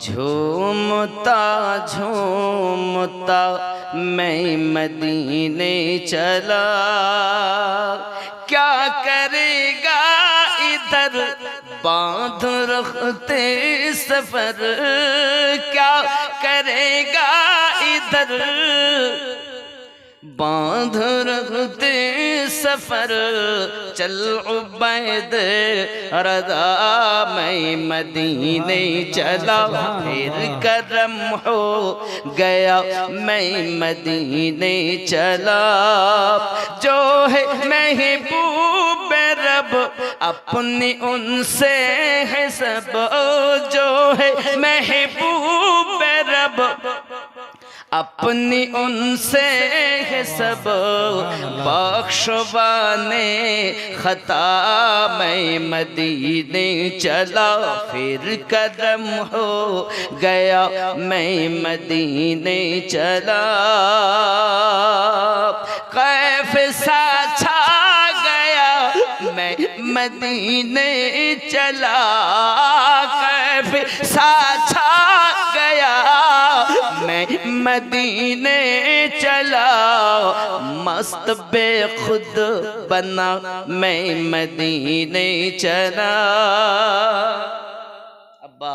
झूमता झूमता मैं मदीने चला, क्या करेगा इधर बांध रखते सफर, क्या करेगा इधर बांध रखते सफर। चल उबैद रज़ा मैं मदीने चला, फिर करम हो गया मैं मदीने चला। जो है महबूब रब अपनी उनसे है सब, जो है महबूब रब अपनी उनसे है सब। बख्शवाने खता मैं मदीने चला, फिर करम हो गया मैं मदीने चला। कैफ सा छा गया मैं मदीने चला, कैफ सा छा गया मैं मदीने चला। मस्त बेखुद बना मैं मदीने चला। अब्बा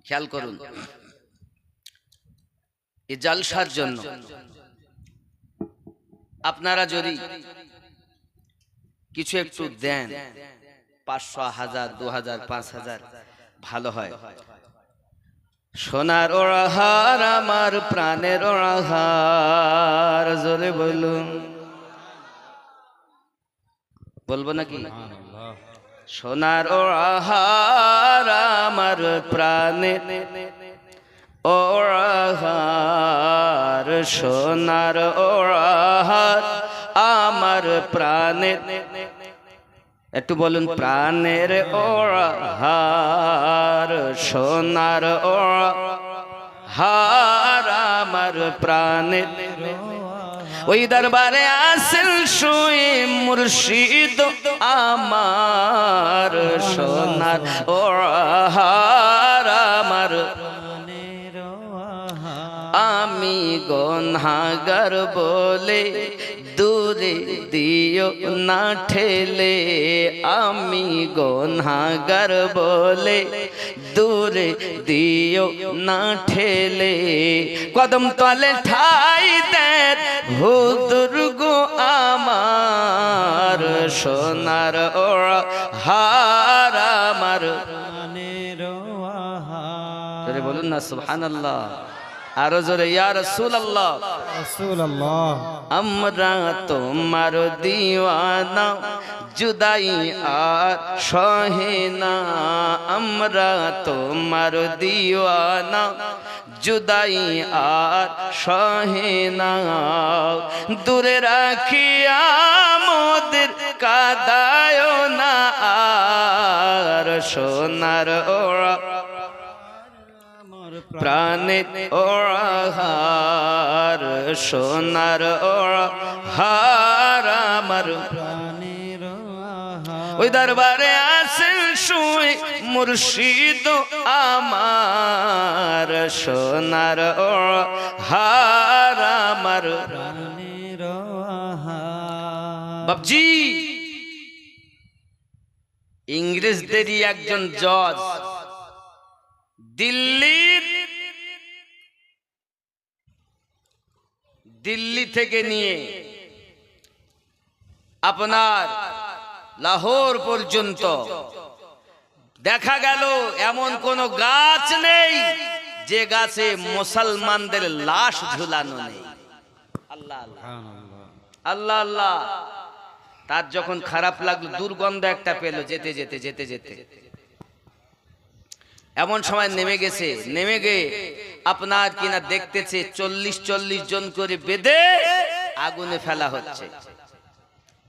খেয়াল করুন, এই জলসার জন্য আপনারা যদি কিছু একটু দেন, 500, 1000, 2000, 5000 ভালো হয়। সোনার ওড়াহার আমার প্রাণের ওড়াহার, জোরে বলুন, বলবো নাকি? সোনার ওড়াহার আমার প্রাণের ওড়াহার, সোনার ওড়াহার আমার প্রাণের, একটু বলুন, প্রাণের ওড়াহার সোনার ওড়াহার আমার প্রাণের। ওই দরবারে আসিল শুয়ে মুর্শিদ আমার, সোনার ওড়াহার আমার। আমি গুনাহগার বলে দূরে দিও না ঠেলে, আমি গুনাহগার বলে দূরে দিও না ঠেলে। কদম তলে ঠাই দেন হুজুর গো আমার, সোনার ওড়াহার আমার। জোরে বলুন না সুবহানাল্লাহ, আরো জোরে ইয়া রাসূলুল্লাহ। রাসূলুল্লাহ আমরা তোমার দিওয়ানা, জুদাই আর সহে না। আমরা তোমার দিওয়ানা, জুদাই আর সহে না। দূরে রাখিয়া মোদের কাদায় না আর, সোনার ওড়া প্রাণের ওড়াহার, সোনার ওড়াহার আমার। ওই দরবারে আসেন শুয়ে মুর্শিদ আমার, সোনার ওড়াহার আমার। বাবজি ইংরেজদেরই একজন জজ দিল্লি থেকে নিয়ে আপনার লাহোর পর্যন্ত দেখা গেল এমন কোন গাছ নেই যে গাছে মুসলমানদের লাশ ঝুলানো নেই। আল্লাহ আল্লাহ আল্লাহ। তার যখন খারাপ লাগলো, দুর্গন্ধ একটা পেল, যেতে যেতে যেতে যেতে এমন সময় নেমে গেছে, নেমে গিয়ে আপনার কিনা দেখতেছে 40 জন করে বেঁধে আগুনে ফেলা হচ্ছে,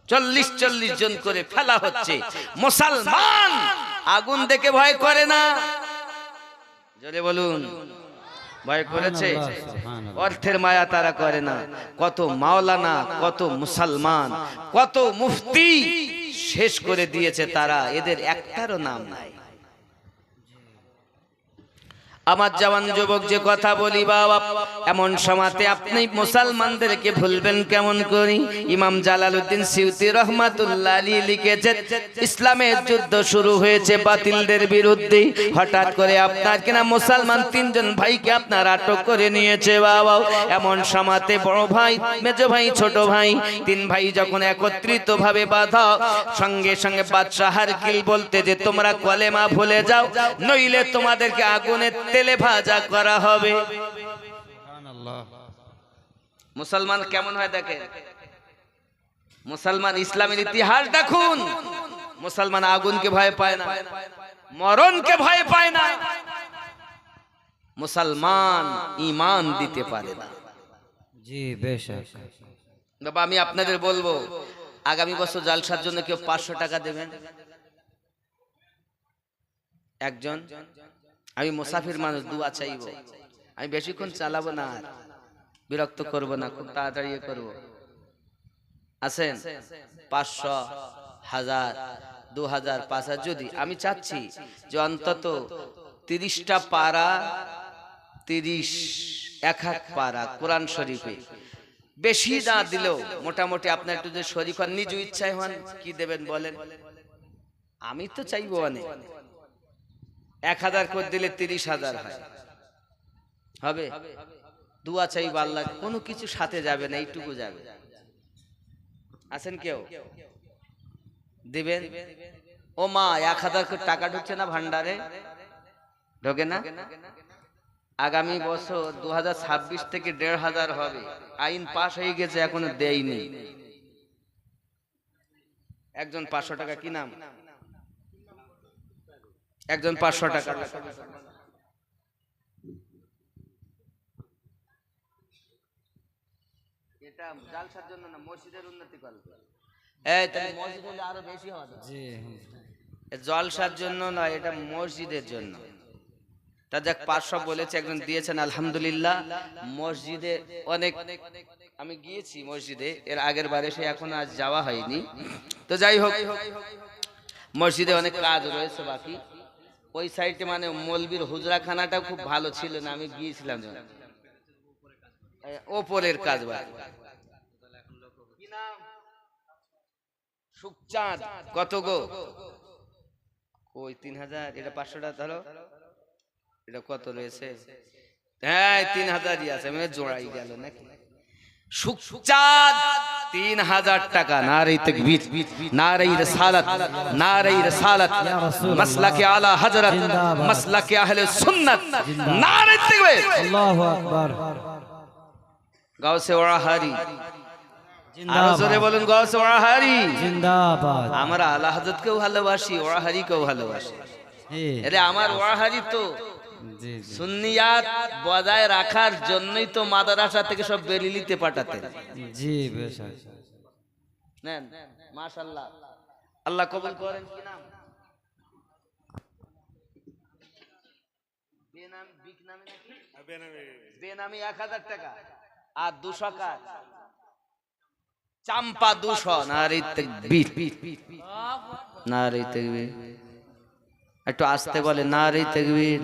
40 জন করে ফেলা হচ্ছে। মুসলমান আগুন দেখে ভয় করে না, জোরে বলুন, ভয় করেছে? অর্থের মায়া তারা করে না। কত মাওলানা, কত মুসলমান, কত মুফতি শেষ করে দিয়েছে তারা, এদের একটারও নাম নাই। আমার জওয়ান যুবক যে কথা বলি বাবা, এমন সময়তে আপনি মুসলমানদেরকে ভুলবেন কেমন করি? ইমাম জালালউদ্দিন সিউতি রহমাতুল্লাহ আলাইহি লিখেছেন, ইসলামের যুদ্ধ শুরু হয়েছে বাতিলদের বিরুদ্ধে। হঠাৎ করে আপনার কিনা মুসলমান তিনজন ভাইকে আপনার আটক করে নিয়েছে বাবা। এমন সময়তে বড় ভাই, মেজ ভাই, ছোট ভাই, তিন ভাই যখন একত্রিত ভাবে বাধা, সঙ্গে সঙ্গে বাদশাহ হারকিল বলতে যে তোমরা কলেমা ভুলে যাও, নইলে তোমাদেরকে আগুনে তেলে ভাজা করা হবে। মুসলমান কেমন হয় দেখেন, মুসলমান ইসলামের ইতিহাস দেখুন। মুসলমান আগুনকে ভয় পায় না, মরণকে ভয় পায় না। মুসলমান ঈমান দিতে পারে না। জি বেশক। বাবা আমি আপনাদের বলবো, আগামী বছর জালসার জন্য কেউ 500 টাকা দেবেন একজন। আমি মুসাফির মানুষ, দুয়া চাইব। আমি বেশিক্ষণ চালাবো না, আর বিরক্ত করব না, খুব তাড়াতাড়ি করব। আছেন 500, 1000, 2000, 5000 যদি। আমি চাচ্ছি যে অন্তত 30টা পারা, 1 পারা কোরআন শরীফে, বেশি না দিলেও মোটামুটি আপনার একটু যে শরীফ হন, নিজ ইচ্ছায় হন, কি দেবেন বলেন? আমি তো চাইবো অনেক। 1000 করে দিলে 30,000 হয়, হবে? দুয়া চাইব আল্লাহ, কোনো কিছু সাথে যাবে না, এইটুকু যাবে। আছেন কেউ দিবেন? ও মা, 1000 করে টাকা ঢুকছে না ভান্ডারে? ঢোকে না? আগামী বছর 2026 থেকে 1500 হবে। আইন পাশ হয়ে গেছে, এখনো দেয়নি। একজন 500 টাকা, কি নাম? একজন 500 টাকা। এটা জালসার জন্য না, মসজিদের উন্নতি করবে। এই তাহলে মসজিদ হলে আরো বেশি হবে। জি, জলসার জন্য না, এটা মসজিদের জন্য। তা যাক, 500 বলেছে, একজন দিয়েছেন, আলহামদুলিল্লাহ। মসজিদে অনেক, আমি গিয়েছি মসজিদে এর আগের বারে, সে এখন আজ যাওয়া হয়নি। তো যাই হোক, মসজিদে অনেক কাজ রয়েছে বাকি। ওই সাইডে মানে মৌলবীর হুজরাখানাটা খুব ভালো ছিল না, আমি গিয়েছিলাম, ওপরের কাজ বাকি। কি নাম? সুখচাঁদ। কত গো? ওই 3000। এটা 500 টাকা ধরো। এটা কত রয়েছে? হ্যাঁ 3000ই আছে, মানে জোড়াই গেল নাকি? সুখচাঁদ 3000 টাকা। নারে তাকবীর, নারে রিসালাত, নারে রিসালাত, মাসলাকে আলা হযরত, মাসলাকে আহলে সুন্নাত, নারে তাকবীর, আল্লাহু আকবার। গাউসে ওয়াহারি, আরো জোরে বলুন, গাউসে ওয়াহারি জিন্দাবাদ। আমরা আলা হযরতকেও ভালোবাসি, ওয়াহারিকেও ভালোবাসি। আরে আমার ওয়াহারি তো সুন্নিয়াত বজায় রাখার জন্যই তো মাদ্রাসা থেকে সব বেরিলিতে পাঠাতেন। জি বেশক। নেন, মাশাআল্লাহ, আল্লাহ কবুল করেন। কি নাম? বেনামি, বিক নামে নাকি? বেনামি 1000 টাকা। আর 200 কাজ চাম্পা 200। নারে তাকবীর, নারে তাকবীর। একটু আসতে বলে, নারে তাকবীর।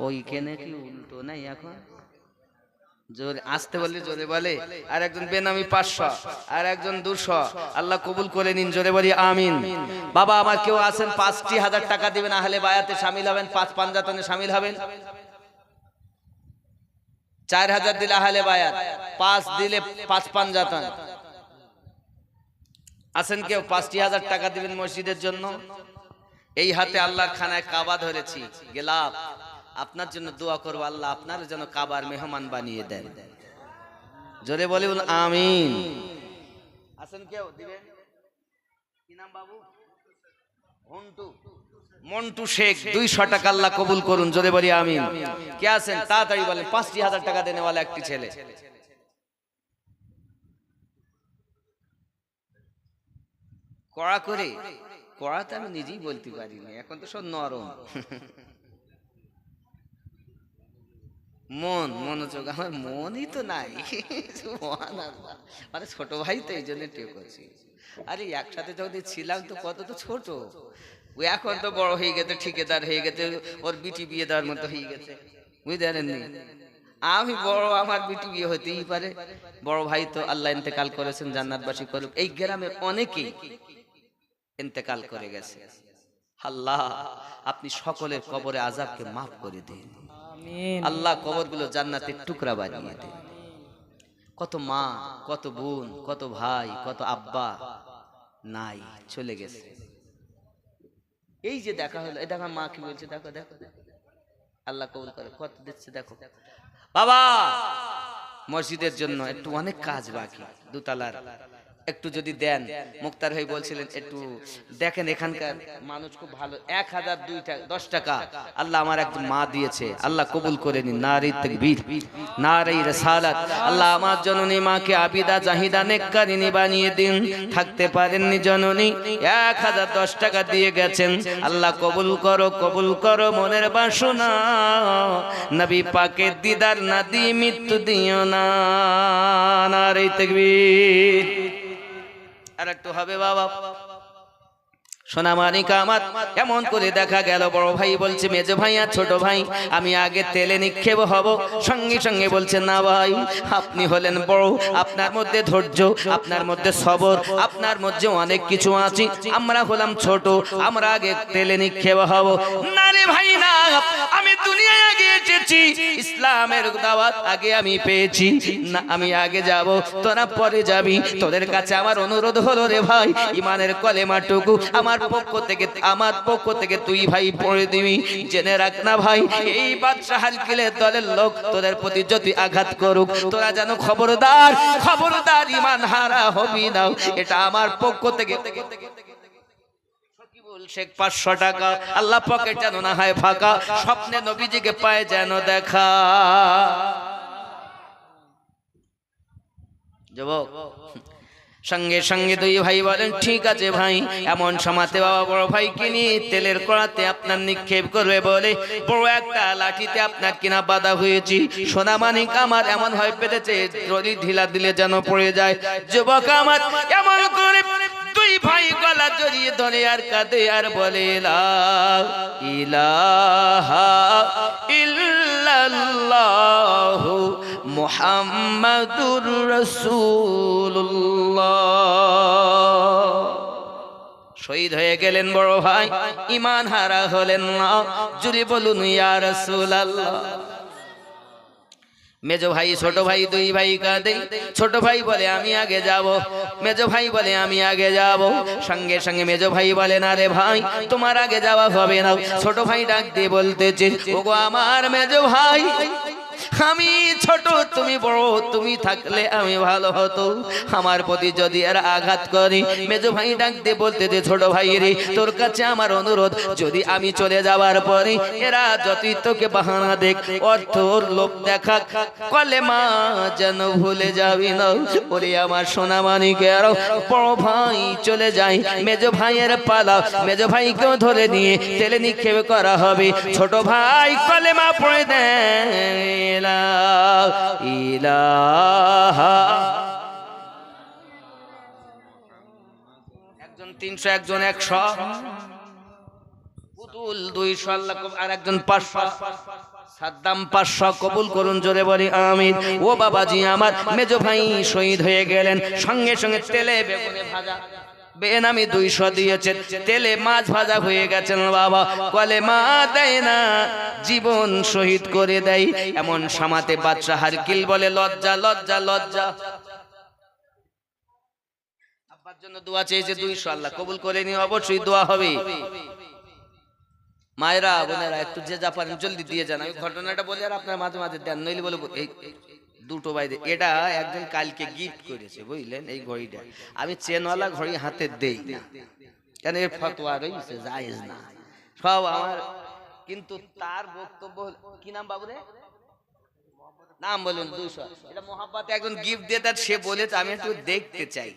ওই কেনে কি উল্টো নাই এখন? জোরে আসতে বলে, জোরে বলে। আর একজন বেনামি 500, আর একজন 200। আল্লাহ কবুল করে নিন, জোরে বলি আমিন। বাবা আমার কেউ আছেন 5000 টাকা দিবেন, আহলে বায়াতে শামিল হবেন, 5 পাঞ্জাতনে শামিল হবেন। 4000 দিলে আহলে বায়াত, 5 দিলে 5 পাঞ্জাতন। আছেন কেউ? 5000 টাকা দিবেন মসজিদের জন্য। এই হাতে আল্লাহর খানায় কাবা ধরেছি, গেলাম আপনার জন্য দোয়া করবো, আল্লাহ আপনার যেন কাবার মেহমান বানিয়ে দেন। জোরে বলুন আমিন। আছেন কেউ দিবেন? কি নাম বাবু? মন্টু, মন্টু শেখ 200 টাকা, আল্লাহ কবুল করুন, জোরে বলি আমিন। কে আছেন তাড়াতাড়ি বলেন? 5000 টাকা দেনেওয়ালা একটি ছেলে। কড়া করে, কড়াতে আমি নিজেই বলতে পারিনি, এখন তো সব নরম। মন, মনোযোগ, আমার মনই তো নাই। মানে ছোট ভাই তো, এই জন্য টেক করছি। আরে একসাথে যখন ছিলাম তো কত তো ছোট, ও এখন তো বড় হয়ে গেছে, ঠিকাদার হয়ে গেছে, ওর বিটি বিয়ে দেওয়ার মতো হয়ে গেছে, বুঝতে পারেননি? আমি বড়, আমার বিটি বিয়ে হতেই পারে। বড় ভাই তো আল্লাহ ইন্তেকাল করেছেন, জান্নাতবাসী করুক। এই গ্রামের অনেকেই ইন্তেকাল করে গেছে। আল্লাহ আপনি সকলের কবরে আযাবকে মাফ করে দিন। আমিন। আল্লাহ কবরগুলো জান্নাতের টুকরা বানিয়ে দিন। কত মা, কত বোন, কত ভাই, কত আব্বা নাই, চলে গেছে। এই যে দেখা হলো, এই দেখো মা কি বলছে, দেখো দেখো, আল্লাহ কবুল করে, কত দিচ্ছে দেখো। বাবা মসজিদের জন্য একটু অনেক কাজ বাকি, দুতলার একটু যদি দেন। মুক্তার ভাই বলছিলেন একটু দেখেন, এখানকার মানুষ খুব ভালো। 1002 টাকা আল্লাহ আমার একজন মা দিয়েছে, আল্লাহ কবুল করে নিন। নারে তাকবীর, নারে রিসালাত। আল্লাহ আমার জননী মাকে আবিদা জাহিদা নেককারিনী বানিয়ে দিন। থাকতে পারেননি জননী, 1010 টাকা দিয়ে গেছেন। আল্লাহ কবুল করো, কবুল করো মনের বাসনা। নবী পাকের দিদার না দিয়ে মৃত্যু দিও না। নারে তাকবীর। আর একটু হবে বাবা। সোনামানিকা আমার, এমন করে দেখা গেল বড় ভাই বলছে মেজো ভাই আর ছোট ভাই আমি আগে তেলে নিক্ষেপ হব। সঙ্গে সঙ্গে বলছে না ভাই, আপনি হলেন বড়, আপনার মধ্যে ধৈর্য, আপনার মধ্যে সবর, আপনার মধ্যে অনেক কিছু আছে। আমরা হলাম ছোট, আমরা আগে তেলে নিক্ষেপ হব। না রে ভাই না, আমি দুনিয়ায় আগে এসেছি, ইসলামের দাওয়াত আগে আমি পেয়েছি, না আমি আগে যাব, তোরা পরে যাবি। তোদের কাছে আমার অনুরোধ হলো রে ভাই, ইমানের কলেমাটুকু আমার পক্ষ থেকে তুই ভাই পড়ে দিবি। জেনে রাখ না ভাই, এই বাদশা হালকিলের দলের লোক তোদের প্রতি যদি আঘাত করুক, তোরা যেন খবরদার খবরদার ইমান হারা হবি না। এটা আমার পক্ষ থেকে। শেখ 500 টাকা, আল্লাহ পকেট যেন না হয় ফাঁকা, স্বপ্নে নবীজিকে পায় যেন দেখা। যুবক সঙ্গে সঙ্গে দুই ভাই বলেন ঠিক আছে ভাই। এমন সমাতে বাবা বড় ভাইকে নিয়ে তেলের কড়াতে আপনার নিক্ষেপ করবে বলে বড় একটা লাঠিতে আপনার কিনা বাধা হয়েছি। সোনা মানিক আমার এমন হয় পেতেছে, যদি ঢিলা দিলে যেন পড়ে যায়। যুবক আমার এমন করে দুই ভাই গলা জড়িয়ে ধরে আর কাঁদে আর বলে লা ইলাহা ইল্লাল্লাহু মুহাম্মাদুর রাসূলুল্লাহ। শহীদ হয়ে গেলেন বড় ভাই, ঈমান হারা হলেন না। জুড়ে বলুন ইয়া রাসূলুল্লাহ। মেজো ভাই ছোট ভাই দুই ভাই কাঁদে। ছোট ভাই বলে আমি আগে যাব, মেজো ভাই বলে আমি আগে যাব। সঙ্গে সঙ্গে মেজো ভাই বলে না রে ভাই, তোমার আগে যাওয়া হবে না। ছোট ভাই ডাক দিয়ে বলতেছে, ওগো আমার মেজো ভাই, আমি ছোট তুমি বড়, তুমি থাকলে আমি ভালো হতো। আমার প্রতি যদি এরা আঘাত করে, মেজো ভাই ডাক দিয়ে বলতে যে ছোট ভাই রে, তোর কাছে আমার অনুরোধ, যদি আমি চলে যাওয়ার পরে এরা যতই তোকে বাহানা দেখ, অর্থর লোভ দেখা, কলেমা যেন ভুলে যাবি না। বলি আমার সোনা মানিকের বড় ভাই চলে যায়, মেজো ভাইয়ের পালা, মেজো ভাইকেও ধরে নিয়ে তেলে নিক্ষেপ করা হবে। ছোট ভাই কলেমা পড়ে দেয় লা ইলাহা। একজন 300, একজন 100, পুতুল 200, আল্লাহ আর একজন 500, সাদ্দাম 500। কবুল করুন জোরে বলি আমিন। ও বাবাজি আমার, মেজো ভাই শহীদ হয়ে গেলেন। সঙ্গে সঙ্গে তেলে বেগুনে ভাজা বেনামি 200 দিয়েছেন, তেলে মাছ ভাজা হয়ে গেছেন বাবা। কলেমা দেয় না, জীবন শহীদ করে দেয়। এমন সমাতে বাদশা হারকিল বলে লজ্জা লজ্জা লজ্জা। আব্বার জন্য দোয়া চেয়েছে 200, আল্লাহ কবুল করে নি, অবশ্যই দোয়া হবে। মায়েরা বোনেরা একটু যে যা পারেন জলদি দিয়ে যান। আমি ঘটনাটা বলি আর আপনার মাঝে মাঝে দেন, নইলে বলবো এই দুটো বাইরে। এটা একজন কালকে গিফট করেছে বুঝলেন, এই ঘড়িটা। আমি চেনওয়ালা ঘড়ি হাতে দেই না, কেন এর ফতোয়া রয়েছে জায়েজ না সব আমার। কিন্তু তার বক্তব্য, কি নাম বাবুরে, নাম বলুন 200, এটা মোহাব্বতে একজন গিফট দিয়ে তার, সে বলেছে আমি একটু দেখতে চাই।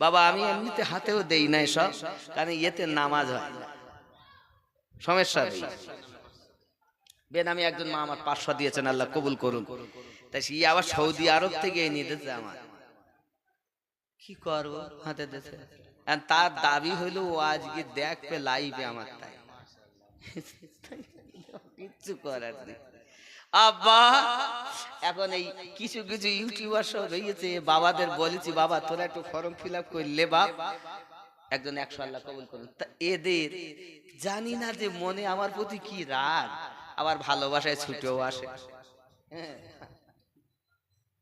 বাবা আমি এমনিতে হাতেও দেই না সব, কারণ ইয়েতে নামাজ হয়, সমস্যা নেই। বেনামি একজন মা আমার 500 দিয়েছেন, আল্লাহ কবুল করুন। তাই সে আবার সৌদি আরব থেকে নিতেছে আমার, কি করবো হাতে দিয়েছে। আর তার দাবি হইলো ও আজকে দেখবে লাইভে আমার তাই কিচ্ছু করার নেই আব্বা। এখন এই কিছু কিছু ইউটিউবার সব হয়েছে, বাবাদের বলেছি বাবা তোরা একটু ফর্ম ফিল আপ করলে বাপ একজন 100 আল্লাহ কবুল করুন। তা এদের জানি না যে মনে আমার প্রতি কি রাগ, আবার ভালোবাসায় ছুটেও আসে। হ্যাঁ,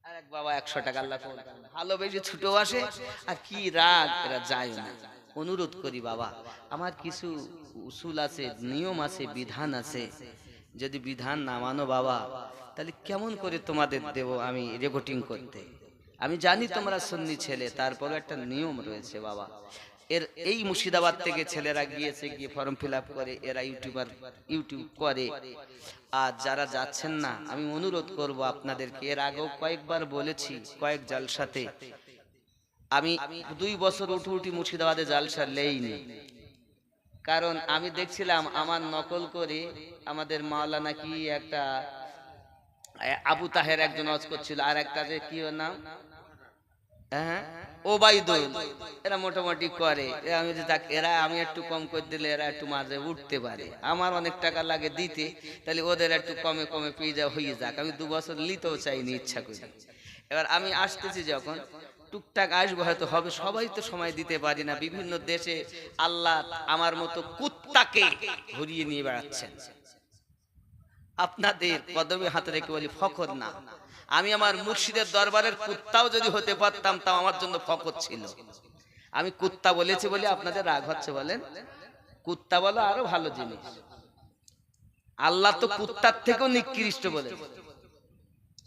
আর এক বাবা 100 টাকা আল্লাহ কবুল করুন, ভালোবেসে ছুটেও আসে, আর কি রাগ এরা যায় না। অনুরোধ করি বাবা, আমার কিছু উসুল আছে, নিয়ম আছে, বিধান আছে, যদি বিধান না মানো বাবা তাহলে কেমন করে তোমাদের দেব আমি রেকর্ডিং করতে। আমি জানি তোমরা সুন্নি ছেলে, তারপরে একটা নিয়ম রয়েছে বাবা। এই মুর্শিদাবাদ থেকে ছেলেরা গিয়েছে, গিয়ে ফর্ম ফিল আপ করে, এরা ইউটিউব করে। আর যারা যাচ্ছেন না, আমি অনুরোধ করব আপনাদেরকে, এর আগেও কয়েকবার বলেছি কয়েক জালসাতে, আমি 2 বছর উঠি মুর্শিদাবাদে জালসা লেইনি, কারণ আমি দেখছিলাম আমার নকল করে আমাদের মাওলানা কি একটা আবু তাহের একজন ওয়াজ করছিল, আর একটা যে কি ওর নাম, হ্যাঁ ওবাইদুল, এরা মোটামুটি করে। আমি যে এরা আমি একটু কম করে দিলে এরা একটু মাঝে উঠতে পারে, আমার অনেক টাকা লাগে দিতে, তাহলে ওদের একটু কমে কমে পেয়ে যা হয়ে যাক। আমি 2 বছর নিতেও চাইনি ইচ্ছা করি। এবার আমি আসতেছি যখন টুকটাক আসবো, হয়তো হবে, সবাই তো সময় দিতে পারি না। বিভিন্ন দেশে আল্লাহ আমার মতো কুত্তাকে ঘুরিয়ে নিয়ে বেড়াচ্ছেন। আপনাদের কদমে হাতে রেখে বলি ফখর না, আমি আমার মুর্শিদের দরবারের কুত্তাও যদি হতে পারতাম তাও আমার জন্য ফখর ছিল। আমি কুত্তা বলেছি বলে আপনাদের রাগ হচ্ছে বলেন? কুত্তা বলো আরো ভালো জিনিস, আল্লাহ তো কুত্তার থেকেও নিকৃষ্ট বলেছে।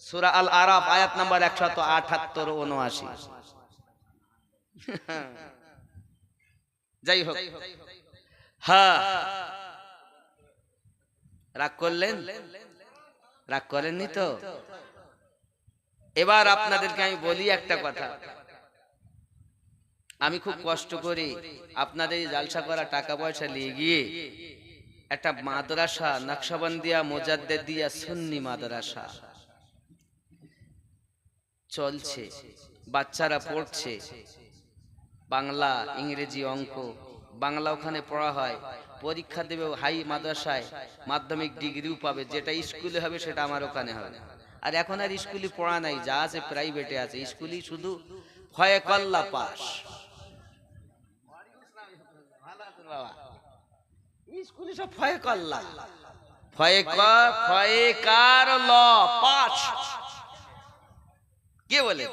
সূরা আল আরাফ আয়াত নাম্বার 178-79। যাই হোক, হ্যাঁ রাগ করলেন? রাগ করেননি তো? এবার আপনাদেরকে আমি বলি একটা কথা, আমি খুব কষ্ট করে আপনাদের জালসা করা টাকা পয়সা নিয়ে গিয়ে একটা মাদ্রাসা নকশবন্দিয়া মুজাদ্দিদিয়া সুন্নি মাদ্রাসা চলছে, বাচ্চারা পড়ছে, বাংলা ইংরেজি অঙ্ক, বাংলা ওখানে পড়া হয়, পরীক্ষা দেবে হাই মাদ্রাসায়, মাধ্যমিক ডিগ্রিও পাবে, যেটা স্কুলে হবে সেটা আমার ওখানে হবে। আর এখন আর স্কুলে পড়া নাই, যা আছে প্রাইভেটে আছে, স্কুলই শুধু ফয়ে কল্লা পাস। স্কুলে সব ফয়ে কল্লা, ফয়ে কার ল পাস। কে বলে?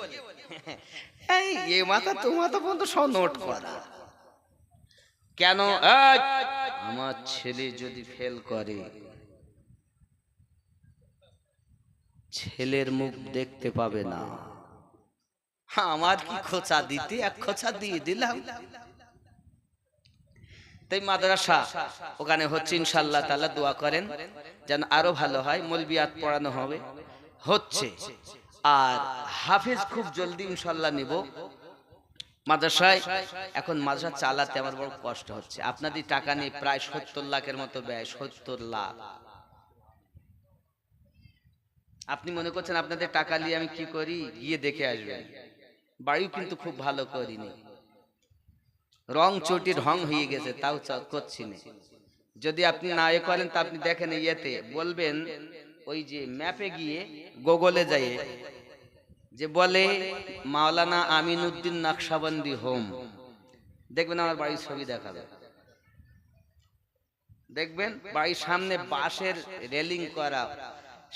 এই মাথা তো মাথা পর্যন্ত সব নোট করা। কেন? আমার ছেলে যদি ফেল করে, ছেলের মুখ দেখতে পাবে না। আমার কি খোঁচা দিতে, এক খোঁচা দিয়ে দিলাম। তাই মাদ্রাসা ওখানে হচ্ছে, ইনশাআল্লাহ তাআলা দোয়া করেন যেন আরো ভালো হয়, মলবিয়াত পড়ানো হবে, হচ্ছে। আর হাফেজ খুব জলদি ইনশাআল্লাহ নিব মাদ্রাসায়। এখন মাদ্রাসা চালাতে আমার বড় কষ্ট হচ্ছে। আপনাদের টাকা নিয়ে প্রায় 70 লাখের মতো ব্যয়, 70 লাখ। আপনি মনে করছেন আপনাদের টাকা নিয়ে আমি কি করি, গিয়ে দেখে আসবেন। বাড়িও কিন্তু খুব ভালো করিনি, রং চটি ঢং হয়ে গেছে, তাও করছি না। যদি আপনি না এ করেন তা আপনি দেখেন ইয়েতে বলবেন, ওই যে ম্যাপে গিয়ে গুগলে যায় যে বলে মাওলানা আমিনউদ্দিন নকশবন্দি হোম, দেখবেন আমার বাড়ির ছবি দেখাবে, দেখবেন বাড়ির সামনে বাঁশের রেলিং করা,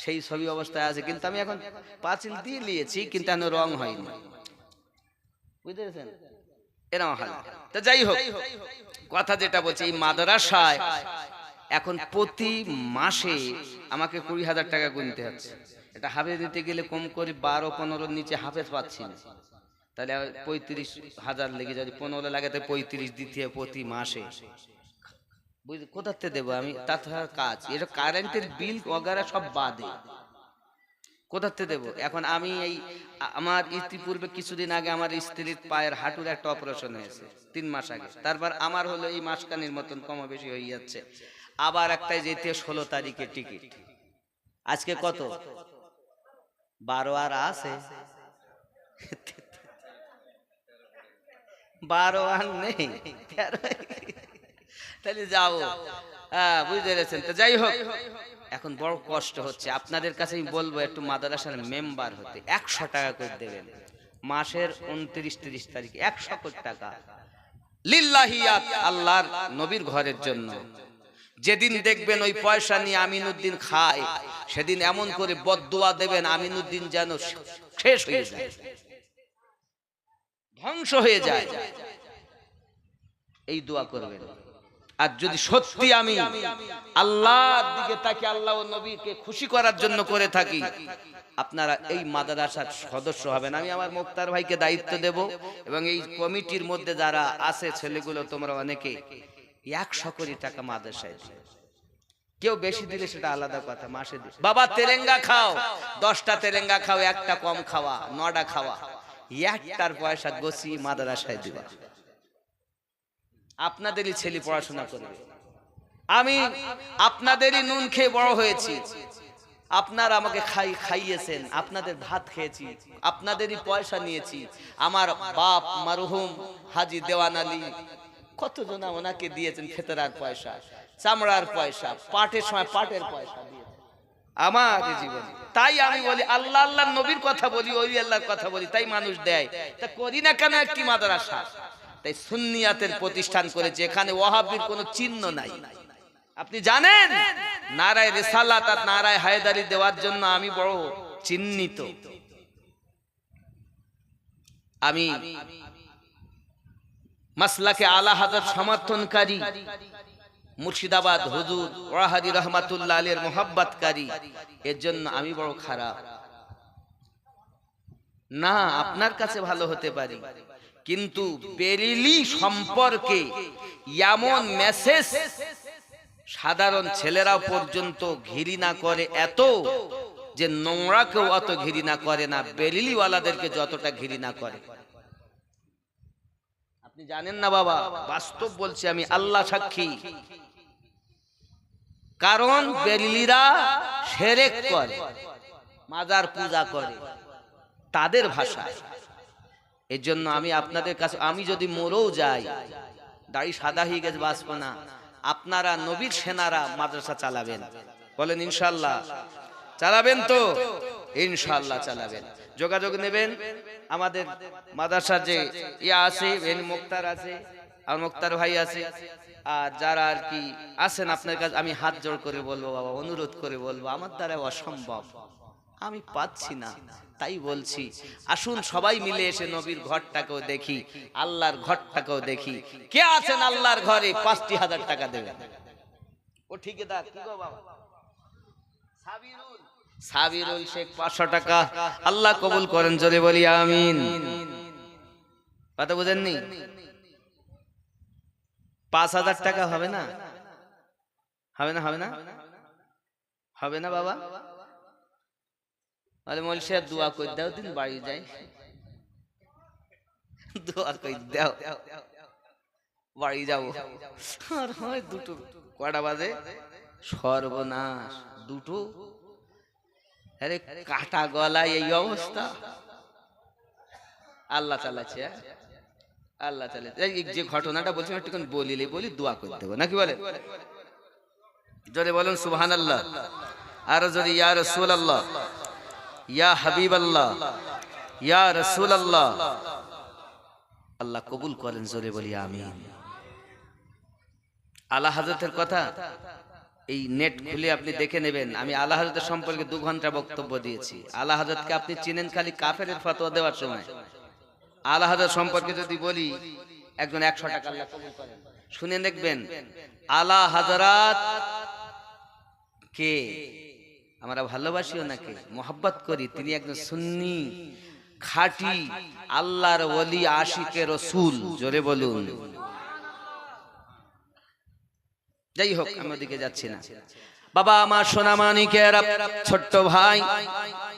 সেই ছবি অবস্থায় আছে। কিন্তু আমি এখন পাঁচিল দিয়ে নিয়েছি, কিন্তু এখনো রং হয়নি, বুঝতে পেরেছেন? এরকম হয়। তো যাই হোক, কথা যেটা বলছি, এই মাদ্রাসায় এখন প্রতি মাসে আমাকে 20,000 টাকা গুনতে হচ্ছে। এটা হাফেজ দিতে গেলে কম করে 12-15 নিচে হাফেজ পাচ্ছি না, তাহলে 35,000 লেগে, যদি 15 লাগে তো 35 দিতে হয় প্রতি মাসে। বুঝলি কোথাতে দেবো আমি? তাছাড়া কাজ, এটা কারেন্টের বিল ওগারা সব বাদে কোথাতে দেবো? এখন আমি এই আমার ইতিপূর্বে কিছুদিন আগে আমার স্ত্রীর পায়ের হাঁটুর একটা অপারেশন হয়েছে 3 মাস আগে, তারপর আমার হলো এই মাসখানির মতন কমা বেশি হয়ে যাচ্ছে। আবার একটাই যেতে 16 তারিখে টিকিট, আজকে কত 12 আর আছে 12 আর নেই 13 তাহলে যাও। হ্যাঁ, বুঝতে পেরেছেন? তো যাই হোক, এখন বড় কষ্ট হচ্ছে। আপনাদের কাছে আমি বলবো একটু মাদ্রাসার মেম্বার হতে। 100 টাকা করে দেবেন মাসের 29-30 তারিখ, 100 কোটি টাকা লিল্লাহিয়াত, আল্লাহর নবীর ঘরের জন্য। যেদিন দেখবেন ওই পয়সা নিয়ে আমিনুদ্দিন খায়, সেদিন এমন করে বদদুয়া দেবেন আমিনুদ্দিন যেন শেষ হয়ে যায়, ধ্বংস হয়ে যায়। এই দোয়া করবেন। আর যদি সত্যি আমি আল্লাহর দিকে তাকে, আল্লাহ ও নবীকে খুশি করার জন্য করে থাকি, আপনারা এই মাদ্রাসার সদস্য হবেন। আমি আমার মুক্তার ভাইকে দায়িত্ব দেব, এবং এই কমিটির মধ্যে যারা আছে ছেলেগুলো, তোমরা অনেকে 100 কোটি টাকা মাদ্রাসায় দিও। কেউ বেশি দিলে সেটা আলাদা কথা, মাসে দিও। বাবা তেরেঙ্গা খাও, 10টা তেরেঙ্গা খাও, একটা কম খাওয়া, 9টা খাওয়া, একটার পয়সা গছিয়ে মাদ্রাসায় দিবা। আপনাদেরই ছেলে পড়াশোনা করবে। আমি আপনাদেরই নুন খেয়ে বড় হয়েছি, আপনারা আমাকে খাইয়েছেন, আপনাদের ভাত খেয়েছি, আপনাদেরই পয়সা নিয়েছি। আমার বাপ মারহুম হাজী দেওয়ান আলী কতজন ওনাকে দিয়েছেন ফেতরার পয়সা, চামড়ার পয়সা, পাটের সময় পাটের পয়সা দিয়েছেন আমার জীবনে। তাই আমি বলি আল্লাহ আল্লাহ নবীর কথা বলি, ওই আল্লাহর কথা বলি, তাই মানুষ দেয়। তা করি না কেন একটি মাদ্রাসা? তাই সুন্নিয়াতের প্রতিষ্ঠান করেছে, এখানে ওয়াহাবির কোনো চিহ্ন নাই। আপনি জানেন নারায়ে রিসালাত আর নারায়ে হায়দারি দেওয়ার জন্য আমি বড় চিহ্নিত। আমি মাসলাকে আলা হযরত সমর্থনকারী, মুর্শিদাবাদ হুজুর ওয়াহাদি রহমাতুল্লাহ আলাইহির মুহাব্বতকারী, এর জন্য আমি বড় খারাপ না। আপনার কাছে ভালো হতে পারি, কিন্তু বেরেলি সম্পর্কে এমন মেসেজ সাধারণ ছেলেরাও পর্যন্ত ঘৃণা করে, এত যে নোংরাকেও অত ঘৃণা করে না, বেরেলিওয়ালাদেরকে যতটা ঘৃণা করে। আপনি জানেন না বাবা, বাস্তব বলছি আমি, আল্লাহ সাক্ষী। কারণ বেরেলিরা শিরক করে, মাজার পূজা করে তাদের ভাষায়। এর জন্য আমি আপনাদের কাছে, আমি যদি মরেও যাই, দাড়ি সাদা হয়ে গেছে, বাঁচবো না, আপনারা নবীর সেনারা মাদ্রাসা চালাবেন, বলেন ইনশাআল্লাহ চালাবেন তো? ইনশাআল্লাহ চালাবেন। যোগাযোগ নেবেন। আমাদের মাদ্রাসার যে ইয়া আছে, মুক্তার আছে, আর মুক্তার ভাই আছে, আর যারা আর কি আছেন আপনার কাছে, আমি হাত জোড় করে বলবো বাবা, অনুরোধ করে বলবো, আমার দ্বারা অসম্ভব, আমি পাচ্ছি না, তাই বলছি আসুন সবাই মিলে এসে নবীর ঘরটাকেও দেখি, আল্লাহর ঘরটাকেও দেখি। কে আছেন আল্লাহর ঘরে 5000 টাকা দেবেন? ও ঠিকাদার কি গো বাবা? সাবিরুল শেখ 500 টাকা। আল্লাহ কবুল করেন, জোরে বলি আমিন। কথা বুঝেননি? 5000 টাকা হবে না? হবে না? হবে না? হবে না বাবা? আরে মল সাহেব দোয়া করে দাও, দিন বাড়ি যাই, দোয়া করে দাও, বাড়ি যাবো। আর হয় দুটো, কটা বাজে? সর্বনাশ, দুটো। আরে কাটা গলায় এই অবস্থা। আল্লাহ চালাচ্ছে, আল্লাহ চালাচ্ছে। যে ঘটনাটা বলছি একটুখানি বলি, দোয়া করে দেবো নাকি বলে? জোরে বলুন সুবহানাল্লাহ। আরো জোরে ইয়া রাসূলুল্লাহ, ইয়া হাবিবাল্লাহ, ইয়া রাসূলুল্লাহ। আল্লাহ কবুল করেন, জোরে বলি আমিন। আলা হযরতের কথা এই নেট খুলে আপনি দেখে নেবেন। আমি আলা হযরতের সম্পর্কে 2 ঘন্টা বক্তব্য দিয়েছি। আলা হযরতকে আপনি চিনেন খালি কাফেরের ফতোয়া দেওয়ার সময়। আলা হযরত সম্পর্কে যদি বলি, একজন 100 টাকা আল্লাহ কবুল করেন, শুনে দেখবেন আলা হযরত কে আমরা ভালোবাসি, ওনাকে মোহাব্বত করি। তিনি একজন সুন্নি, খাঁটি আল্লাহর ওলি, আশিকে রাসূল। জোরে বলুন। যাই হোক, আমি ওদিকে যাচ্ছি না। বাবা আমার সোনামানিকের ছোট্ট ভাই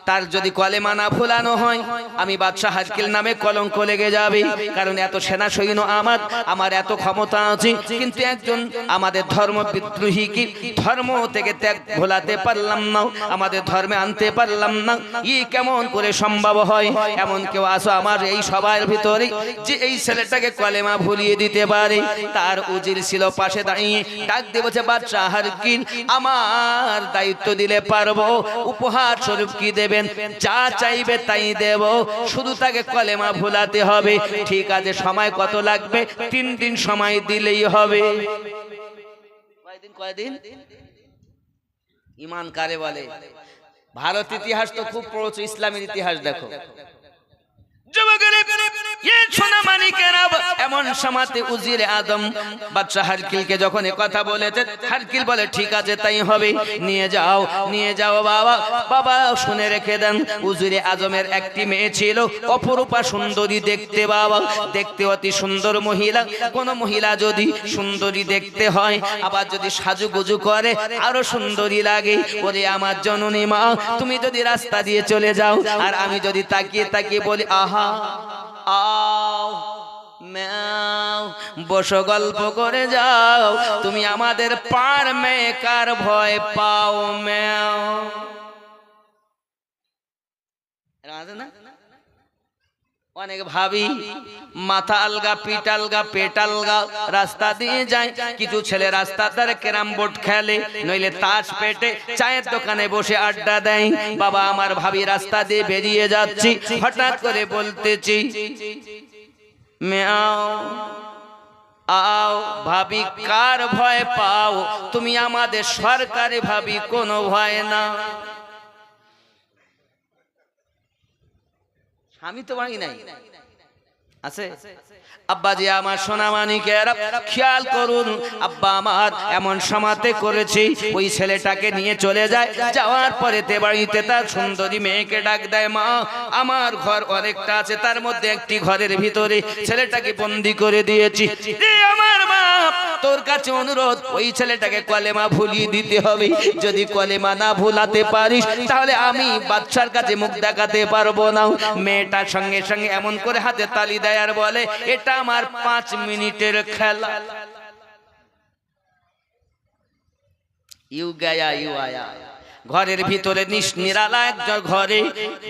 তার যদি কলেমা না ভুলানো হয় আমি বাদশাহ হারকিল নামে কলঙ্ক লেগে যাবে। কারণ এত সেনা সৈন্য আমার এত ক্ষমতা আছে, কিন্তু একজন আমাদের ধর্ম বিদ্রোহী কি ধর্ম থেকে ত্যাগ ভোলাতে পারলাম না, আমাদের ধর্মে আনতে পারলাম না। ই কেমন করে সম্ভব হয়? এমন কেউ আসো আমার এই সবার ভিতরে যে এই ছেলেটাকে কলেমা ভুলিয়ে দিতে পারে? তার উজির ছিল পাশে দাঁড়িয়ে, ডাক দিয়ে বলছে, বাদশাহ হারকিল আমার দায়িত্ব দিলে পারবো, উপহার স্বরূপ কি দেবেন? যা চাইবে তাই দেব, শুধু তাকে কলেমা ভুলাতে হবে। ঠিক আছে, সময় কত লাগবে? 3 দিন সময় দিলেই হবে। কয়দিন? ইমান কারে বলে? ভারত ইতিহাস তো খুব পড়ছো, ইসলামের ইতিহাস দেখো। এমন সমাতে উজিরে আদম বাদশাহ হারকিলকে যখন কথা বলেছে, হারকিল বলে ঠিক আছে তাই হবে, নিয়ে যাও বাবা। বাবা শুনে রেখে দেন, উজিরে আজমের একটি মেয়ে ছিল অপরূপা সুন্দরী দেখতে। বাবা দেখতে অতি সুন্দর মহিলা, কোন মহিলা যদি সুন্দরী দেখতে হয় আবার যদি সাজুগুজু করে আরো সুন্দরী লাগে। ওরে আমার জননী মা, তুমি যদি রাস্তা দিয়ে চলে যাও আর আমি যদি তাকিয়ে তাকিয়ে বলি আহা আও ম্যাও, বসো গল্প করে যাও, তুমি আমাদের পার মেকার ভয় পাও ম্যাও। না অনেক ভাবি মাথা আলগা, পিঠ আলগা, পেট আলগা, রাস্তা দিয়ে যায়। কিছু ছেলে রাস্তা ধারে ক্যারাম বোর্ড খেলে, নইলে তাস পেটে চায়ের দোকানে বসে আড্ডা দেয়। বাবা আমার ভাবি রাস্তা দিয়ে বেরিয়ে যাচ্ছি, হঠাৎ করে বলতেছি মেয়াও আও, ভাবি কার ভয় পাও? তুমি আমাদের সরকারি ভাবি, কোনো ভয় না। আমি তো বাড়ি নাই আছে। আব্বাজি আমার সোনামানিকেরা খেয়াল করুন, আব্বা আমার এমন সমাতে করেছে, ওই ছেলেটাকে নিয়ে চলে যায়। যাওয়ার পরে তে বাড়িতে তার সুন্দরী মেয়েকে ডাক দেয়, মা আমার ঘর অনেকটা আছে, তার মধ্যে একটি ঘরের ভিতরে ছেলেটাকে বন্দি করে দিয়েছি। আমার মা তোর কাছে অনুরোধ, ওই ছেলেটাকে কলেমা ভুলিয়ে দিতে হবে। যদি কলেমা না ভুলাতে পারিস তাহলে আমি বাদশার কাছে মুখ দেখাতে পারবো না। মেয়েটার সঙ্গে সঙ্গে এমন করে হাতে তালি দেয় আর বলে, এটা আমার 5 মিনিটের খেলা। ইউ গায়া ইউ আয়া। ঘরের ভিতরে নিরালা একজন ঘরে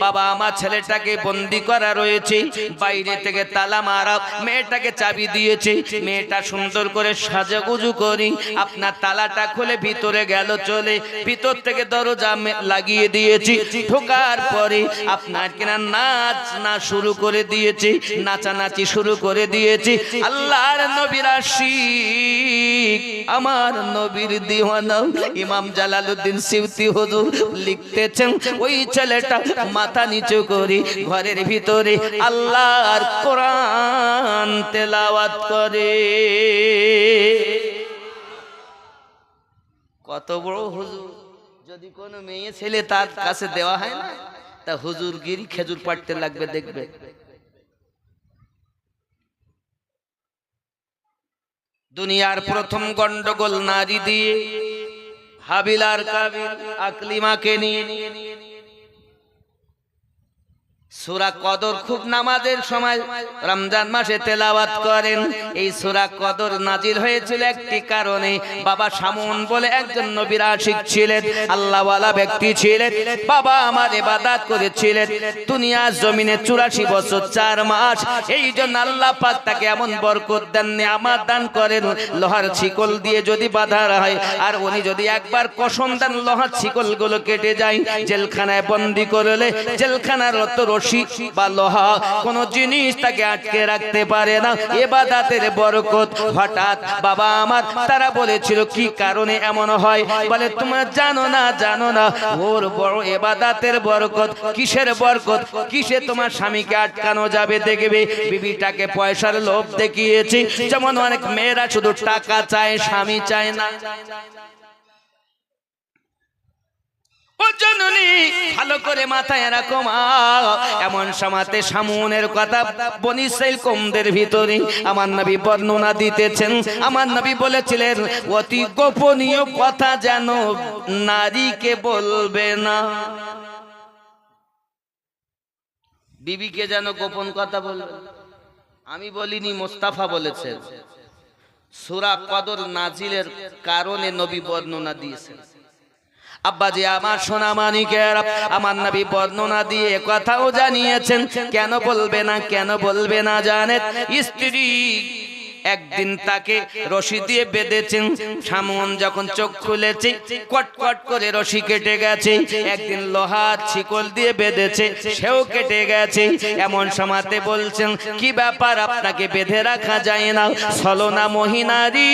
বাবা আমার ছেলেটাকে বন্দি করা রয়েছে, বাইরে থেকে তালা মারা, মেয়েটাকে চাবি দিয়েছে। মেয়েটা সুন্দর করে সাজুগুজু করি আপনার তালাটা খুলে ভিতরে গেল চলে, ভিতর থেকে দরজা লাগিয়ে দিয়েছি। ঢোকার পরে আপনার কিনা নাচ শুরু করে দিয়েছে, নাচানাচি শুরু করে দিয়েছে। আল্লাহর নবীর আশিক, আমার নবীর দিওয়ানা ইমাম জালালউদ্দিন সিউতি লিখতেছেন, ওই ছেলেটা মাথা নিচু করে ঘরের ভিতরে আল্লাহর কোরআন তেলাওয়াত করে। কত বড় হুজুর! যদি কোনো মেয়ে ছেলে তার কাছে দেওয়া হয় না, তা হুজুরগিরি খেজুর পাড়তে লাগবে। দেখবে দুনিয়ার প্রথম গন্ডগোল নারী দিয়ে, হাবিল আর কাবিল আকলিমাকে নিয়ে। সূরা কদর খুব নামাজের সময় রমজান মাসে তেলাওয়াত করেন। এই সূরা কদর নাজিল হয়েছিল একটি কারণে। বাবা শামুন বলে একজন নবীর আশিক ছিলেন, আল্লাহওয়ালা ব্যক্তি ছিলেন। বাবা আমার ইবাদত করেছিলেন দুনিয়ার জমিনে 84 বছর 4 মাস। এই জন্য আল্লাহ পাক তাকে এমন বরকত দেন, নিয়ামত দান করেন। লোহার শিকল দিয়ে যদি বাঁধা হয় আর উনি যদি একবার কসম দেন লোহার শিকলগুলো কেটে যায়, জেলখানায় বন্দী করলে জেলখানার রশি বা লোহা কোন জিনিস তাকে আটকে রাখতে পারে না। ইবাদতের বরকত। হঠাৎ বাবা আমার তারা বলেছিল কি কারণে এমন হয়? বলে তোমরা জানো না ওর বড় ইবাদতের বরকত। কিসের বরকত? কিসে তোমার স্বামীকে আটকানো যাবে? দেখবে বিবিটাকে পয়সার লোভ দেখিয়েছে। যেমন অনেক মেয়েরা শুধু টাকা চায়, স্বামী চায় না। ভালো করে মাথায় রাখো মা, এমন সমাতে শামুনের কথা বনি ইসরাইল কওমদের ভিতরে আমার নবী বর্ণনা দিতেছেন। আমার নবী বলেছিলেন, অতি গোপনীয় কথা যেন নারীকে বলবে না। বিবিকে যেন গোপন কথা বলবেন। আমি বলিনি, মোস্তাফা বলেছেন। সূরা কদর নাজিলের কারণে নবী বর্ণনা দিয়েছেন। আব্বাজি আমার সোনা মানিকের, আমার নবী বর্ণনা দিয়ে কথাও জানিয়েছেন। কেন বলবে না, কেন বলবে না জানেন? স্ত্রী একদিন তাকে রশি দিয়ে বেঁধেছেন। সামন যখন চোখ খুলেছে, কটকট করে রশি কেটে গেছে। একদিন লোহার শিকল দিয়ে বেঁধেছে, সেও কেটে গেছে। এমন সময়তে বলছেন, কি ব্যাপার, আপনাকে বেঁধে রাখা যায় না? ছলনা মহিনারী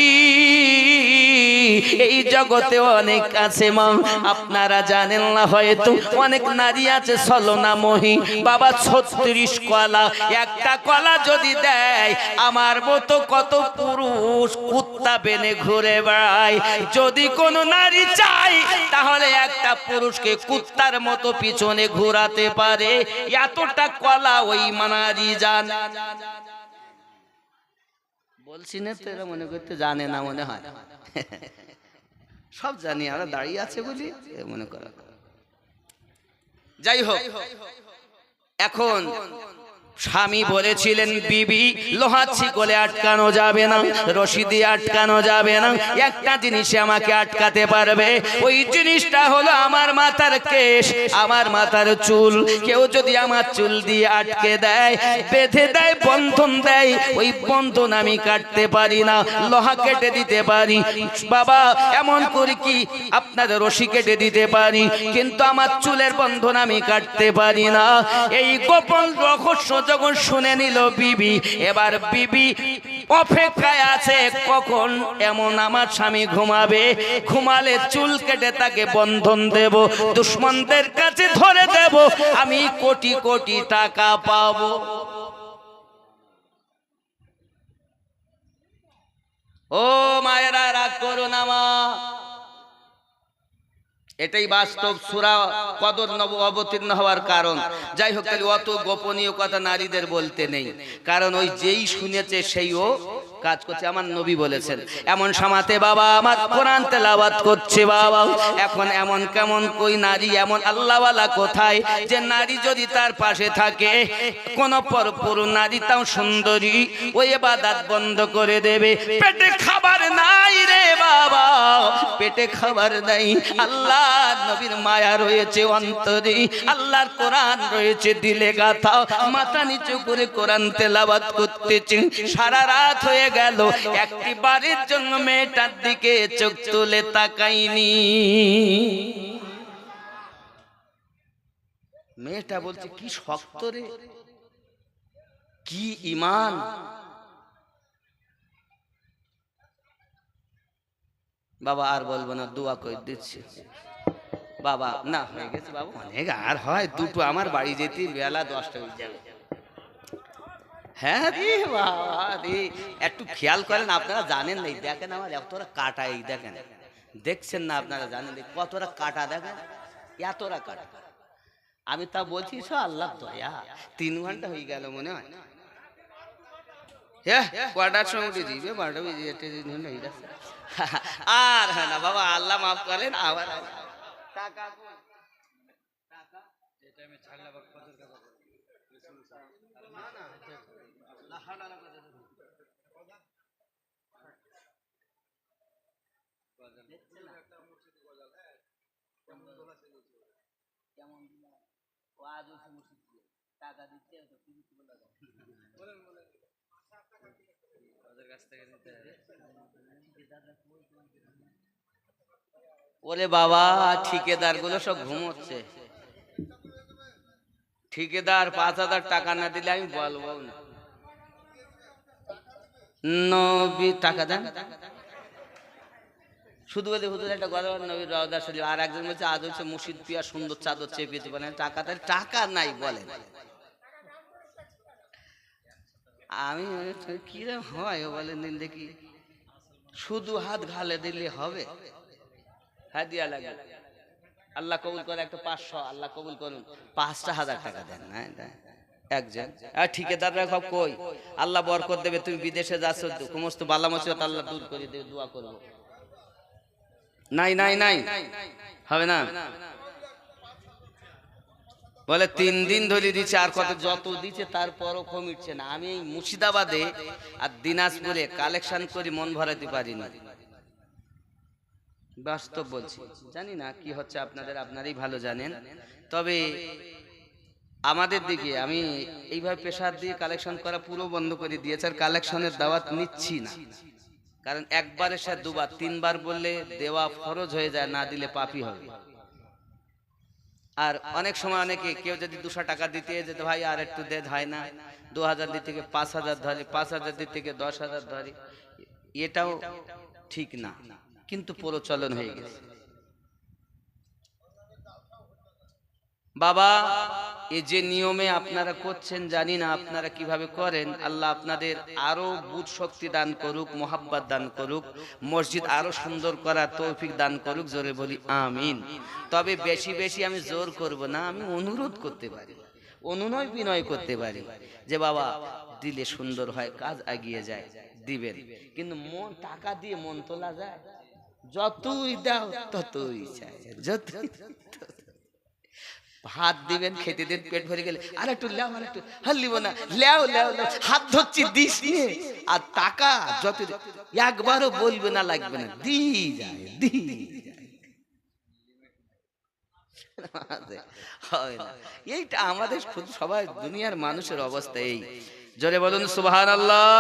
এই জগতে অনেক আছে মা, আপনারা জানেন না হয়তো। অনেক নারী আছে ছলনা মহি। বাবা 36 কলা, একটা কলা যদি দেয় আমার মতো কত পুরুষ কুত্তা বেনে ঘুরে বেড়ায়। যদি কোন নারী চায় তাহলে একটা পুরুষকে কুত্তার মতো পিছনে ঘোরাতে পারে। এতটা কলা ওই নারী জান। বলছি না তো, এরা মনে করতে জানে না মনে হয়। সব জানি, আমরা দাঁড়িয়ে আছে বলি মনে করা। যাই হোক, এখন স্বামী বলেছিলেন, বিবি লোহার শিকলে আটকানো যাবে না, রশি দিয়ে আটকানো যাবে না। একটা জিনিসে আমাকে আটকাতে পারবে, ওই জিনিসটা হলো আমার মাথার কেশ, আমার মাথার চুল। কেউ যদি আমার চুল দিয়ে আটকে দেয়, বেঁধে দেয়, বন্ধন দেয়, ওই বন্ধন আমি কাটতে পারি না, লোহা কেটে দিতে পারি। বাবা এমন করি কি আপনাদের রশি কেটে দিতে পারি, কিন্তু আমার চুলের বন্ধন আমি কাটতে পারি না। এই গোপন রহস্য যখন শুনে নিল বিবি, এবার বিবি অপেক্ষায় আছে কখন এমন আমার স্বামী ঘুমাবে। ঘুমালে চুল কেটে তাকে বন্ধন দেব, দুশ্মনদের কাছে ধরে দেব, আমি কোটি কোটি টাকা পাবো। ও মায়েরা, রাগ করো না মা, এটাই বাস্তব। সূরা কদর অবতীর্ণ হওয়ার কারণ। যাই হোক, তাহলে অত গোপনীয় কথা নারীদের বলতে নেই, কারণ ওই যেই শুনেছে সেইও কাজ করছে। আমার নবী বলেছেন। এমন সময়তে বাবা আমার কোরআন তেলাওয়াত করছে। বাবা এখন এমন কেমন কই নারী, এমন আল্লাহওয়ালা কোথায় যে নারী যদি তার পাশে থাকে, কোন পরপুর নারী তাও সুন্দরী, ওই ইবাদত বন্ধ করে দেবে। পেটে খাবার নাই রে বাবা, পেটে খাবার নাই। আল্লাহ নবীর মায়া রয়েছে অন্তরে, আল্লাহর কোরআন রয়েছে দিলে গাথা। মাথা নিচু করে কোরআন তেলাওয়াত করতেছে। সারা রাত হয়ে গেল, একটি বারের জন্য মেয়েটার দিকে চোখ তুলে তাকাইনি। মেয়েটা বলছে, কি শক্ত রে, কি ঈমান। বাবা আর বলবো না, দোয়া করে দিচ্ছি। বাবা না, হয়ে গেছে বাবা, অনেক আর হয় দুটো। আমার বাড়ি যেতে বেলা 10টা হয়ে যাবে। হ্যাঁ রে বাবা রে, একটু খেয়াল করেন, আপনারা জানেন না, দেখেন আমার এতটা কাটা, এই দেখেন, দেখছেন না আপনারা জানেন কতটা কাটা, দেখেন এতটা কাটা। আমি তা বলছি সব আল্লাহ দয়া। 3 ঘন্টা হয়ে গেল মনে হয়। হ্যাঁ, কটার সময় দিবে, 12টা বেজে যেতে আর হ্যাঁ না বাবা, আল্লাহ মাফ করেন। আবার টাকা দিচ্ছে ওরে বাবা, ঠিকাদার গুলো সব ঘুমোচ্ছে। ঠিকাদার 5,000 টাকা না দিলে আমি বলবো না। নবী টাকা দেন, শুধু বলে হুজুর একটা কথা, নবীর রওজা শরীফ। আর একজন বলছে আজ হচ্ছে মুর্শিদ পিয়া সুন্দর চাদর চেপে দিবেন, টাকা দেন। টাকা নাই বলেন। আমি কিরম হয় বলেন দিন দেখি, শুধু হাত ঘালে দিলে হবে? হাদিয়া লাগে, আল্লাহ কবুল করে। একটা 500 আল্লাহ কবুল করুন, 5,000 টাকা দেন না একজন। আর ঠিকাদাররা সব কই, আল্লাহ বরকত দেবে, তুমি বিদেশে যাচ্ছ, সমস্ত বালা মুসিবত আল্লাহ দূর করে দেবে, দোয়া করবো। নাই নাই নাই, হবে না। বলে 3 দিন ধরে দিচ্ছে, আর কত যত দিচ্ছে তারপরও কমিটছে না। আমি এই মুর্শিদাবাদে আর দিনাজপুরে কালেকশন করি, মন ভরাতে পারি না, বাস্তব বলছি। জানি না কি হচ্ছে আপনাদের, আপনারাই ভালো জানেন। তবে আমাদের দিকে আমি এইভাবে প্রেসার দিয়ে কালেকশন করা পুরো বন্ধ করে দিয়েছে, আর কালেকশনের দাওয়াত নিচ্ছি না। কারণ একবারের সাথে দুবার তিনবার বললে দেওয়া ফরজ হয়ে যায়, না দিলে পাপী হবে। আর অনেক সময় অনেকে কেউ যদি 200 টাকা দিতে যেতে, ভাই আর একটু দে, হয় না, 2000 দিতে থেকে 5000 ধরে, 5000 দিতে থেকে 10,000 ধরে, এটাও ঠিক না, কিন্তু প্রচলন হয়ে গেছে। বাবা, এই যে নিয়মে আপনারা করছেন, জানি না আপনারা কিভাবে করেন, আল্লাহ আপনাদের আরো বুঝ শক্তি দান করুক, মোহাব্বত দান করুক, মসজিদ আরো সুন্দর করার তৌফিক দান করুক, জোরে বলি আমিন। তবে বেশি বেশি আমি জোর করব না, আমি অনুরোধ করতে পারি, অনুনয় বিনয় করতে পারি যে বাবা দিলে সুন্দর হয়, কাজ এগিয়ে যায়, দিবেন। কিন্তু মন টাকা দিয়ে মন তোলা যায়? যতই দাও ততই চাই, যতই ভাত দিবেন, খেতে দেন, পেট ভরে গেলে আর একটু লেও, আর একটু, হাল্লিব না, লেও লেও লেও, হাত ধরছি দিস নিয়ে, আর টাকা যত একবারও বলবে না লাগবে না, দি যায়, দি হয় না। এইটা আমাদের সবাই দুনিয়ার মানুষের অবস্থা এই। জোরে বলুন সুবহানাল্লাহ।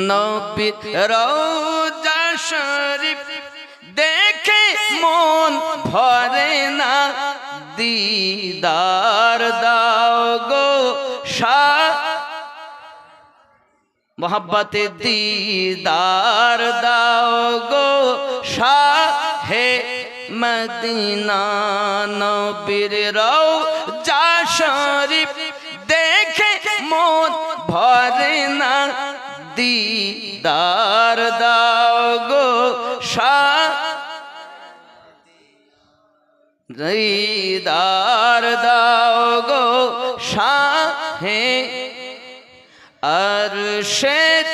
নবী রওজা শরীফ দেখে মন ভরে না, দিদার দাও গো শাহ, মোহাব্বতে দিদার দাও গো শাহে মদিনা। নবীর রওজা শরীফ দেখে মন ভরে না, দিদার দাও গো শাহ, দিদার দাও গো শাহে আরশের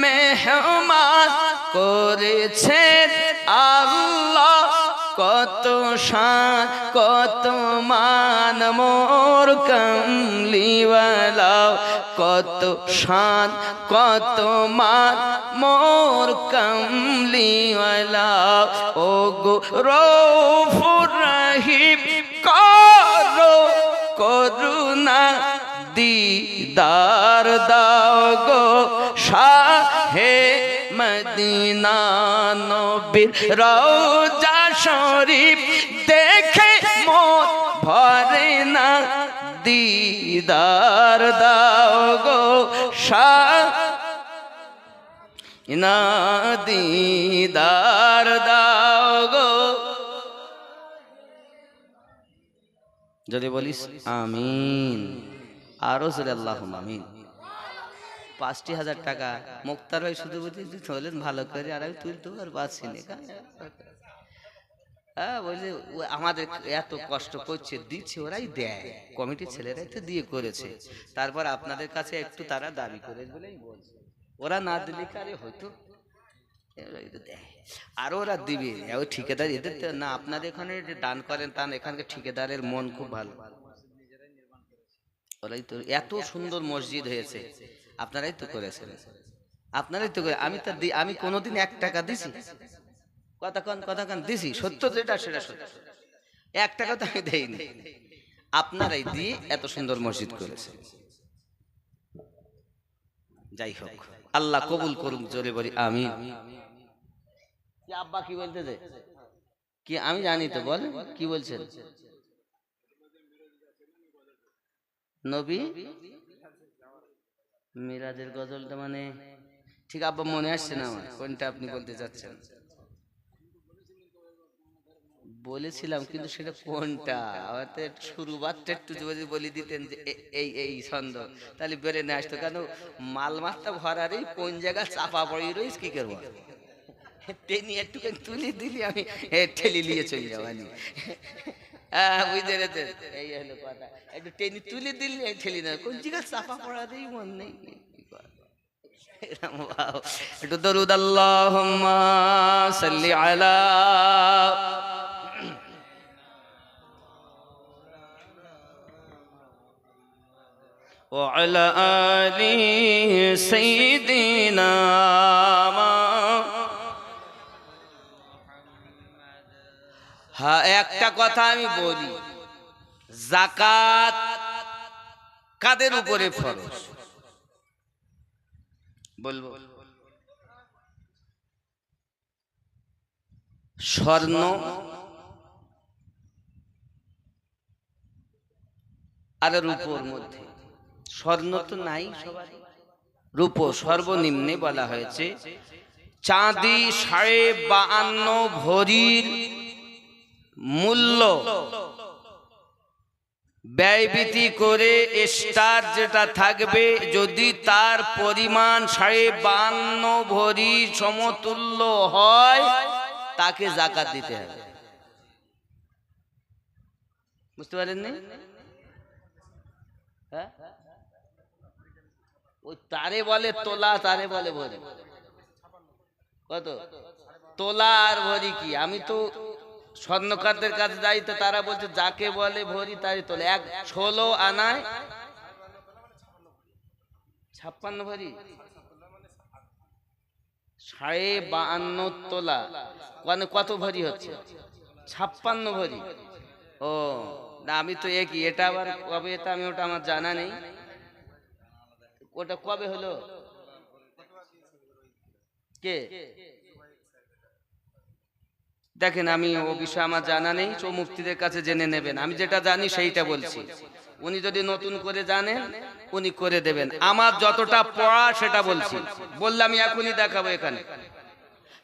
মেহমান করেছেন আল্লাহ, কত শান কত মান মোর কমলিওয়ালা, কত শান কত মান মোর কমলিওয়ালা। ও গো রউফুর রহিম করো করুণা, দিদার দাও গো শাহে মদিনা। নবীর রওজা শরীফ দেখে মন ভরে না, দিদার দাও গো শাহ, না দিদার দাও গো। যদি বলিস আমিন, আরো জোরে আল্লাহুম্মা আমিন। 5,000 টাকা মুক্তার ভাই শুধু বলছি চলেন ভালো করে, আর আমি তুলতে আর পারছি না। হ্যাঁ, বলছে আমাদের এত কষ্ট করছে, দিচ্ছে, ওরাই দেয়, কমিটির ছেলেরাই তো দিয়ে করেছে, তারপর আপনাদের কাছে একটু তারা দাবি করে বলেই বলছে, ওরা না দিলে কারে হয়তো দেয়, আরো ওরা দিবে। ওই ঠিকাদার এদের না, আপনাদের এখানে যে দান করেন তান, এখানকার ঠিকাদারের মন খুব ভালো, ওরাই তো এত সুন্দর মসজিদ হয়েছে, আপনারাই তো করেছেন, আপনারাই তো করে। আমি তো আমি কোনোদিন 1 টাকা দিছি? কতক্ষণ দিছি? সত্য যেটা সেটা সত্য, 1 টাকা তো আমি দেইনি, আপনারাই দিয়ে এত সুন্দর মসজিদ করেছে। যাই হোক, আল্লাহ কবুল করুন, জোরে বলি আমিন। কি আব্বা কি বলতেছে? কি আমি জানি তো, বল কি বলছেন? নবী মিরাজের গজলটা মানে ঠিক আব্বা মনে আসছে না আমার, কোনটা আপনি বলতে চাচ্ছেন? বলেছিলাম, কিন্তু সেটা কোনটা হয়তো শুরুবাতটা একটু যদি বলে দিতেন যে এই এই ছন্দ, তাহলে বেড়ে নিয়ে আসতো। কেন মালমাত্রা ভরারই কোন জায়গা চাপা পড়ে রয়েছে, কি করবো, টেনে একটুখানি তুলে দিলি আমি ঠেলি নিয়ে চলে যাবানি। বুঝতে পেরেছেন? এই হলো কথা, একটু টেনে তুলে দিলি ঠেলি না, কোন জায়গা চাপা পড়ারই মন নেই। একটু দরুদ আল্লাহুম্মা সাল্লি আলা وعلى آل سيدنا হ্যাঁ, একটা কথা আমি বলি, যাকাত কাদের উপরে ফরজ বলবো? স্বর্ণ আর রূপোর মধ্যে। স্বর্ণ তো নাই সবার, রূপো সর্বনিম্নে বলা হয়েছে। চাঁদি 52 ভরির মূল্য ব্যয়বৃত্তি করে স্টার যেটা থাকবে, যদি তার পরিমাণ 52 ভরি সমতুল্য হয় তাকে যাকাত দিতে হবে। বুঝতে পারেননি? হ্যাঁ, ওই তারে বলে তোলা, তারে বলে ভরি। কত তোলা আর ভরি কি? আমি তো স্বর্ণকারদের কাছে যাই, তো তারা বলছে যাকে বলে ভরি তারই তোলা। 16 আনায় 56 ভরি, 52.5 তোলা মানে কত ভরি হচ্ছে? 56 ভরি। ও না, আমি তো একই। এটা আবার কবে, এটা আমি, ওটা আমার জানা নেই। ওটা কবে হলো? কে দেখেন, আমি ও বিষয়ে আমার জানা নেই, তো মুফতিদের কাছে জেনে নেবেন। আমি যেটা জানি সেইটা বলছি। উনি যদি নতুন করে জানেন উনি করে দেবেন। আমার যতটা পড়া সেটা বলছি। বললাম আমি এখনই দেখাবো। এখানে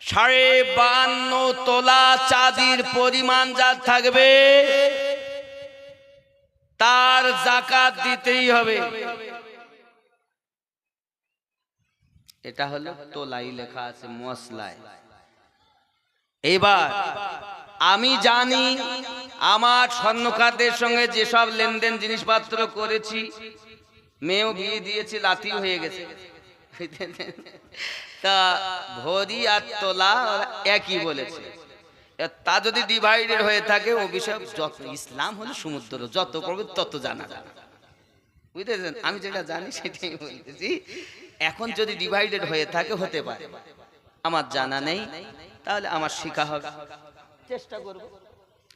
52 তোলা চাঁদির পরিমাণ যা থাকবে তার যাকাত দিতেই হবে। এটা হলো তোলাই, লেখা আছে মশলায়। এবার আমি জানি আমার স্বর্ণকারদের সঙ্গে যেসব লেনদেন জিনিসপত্র করেছি, মেয়েও বিয়ে দিয়েছি, লাতিও হয়ে গেছে, তা ভরি আর তোলা একই বলেছে। তা যদি ডিভাইডেড হয়ে থাকে, ও বিষয় যত, ইসলাম হলো সমুদ্র, যত করবে তত জানা যাবে। বুঝতেছেন? আমি যেটা জানি সেটাই বলতেছি। এখন যদি ডিভাইডেড হয়ে থাকে, হতে পারে, আমার জানা নেই, তাহলে আমার শিখা হবে, চেষ্টা করব,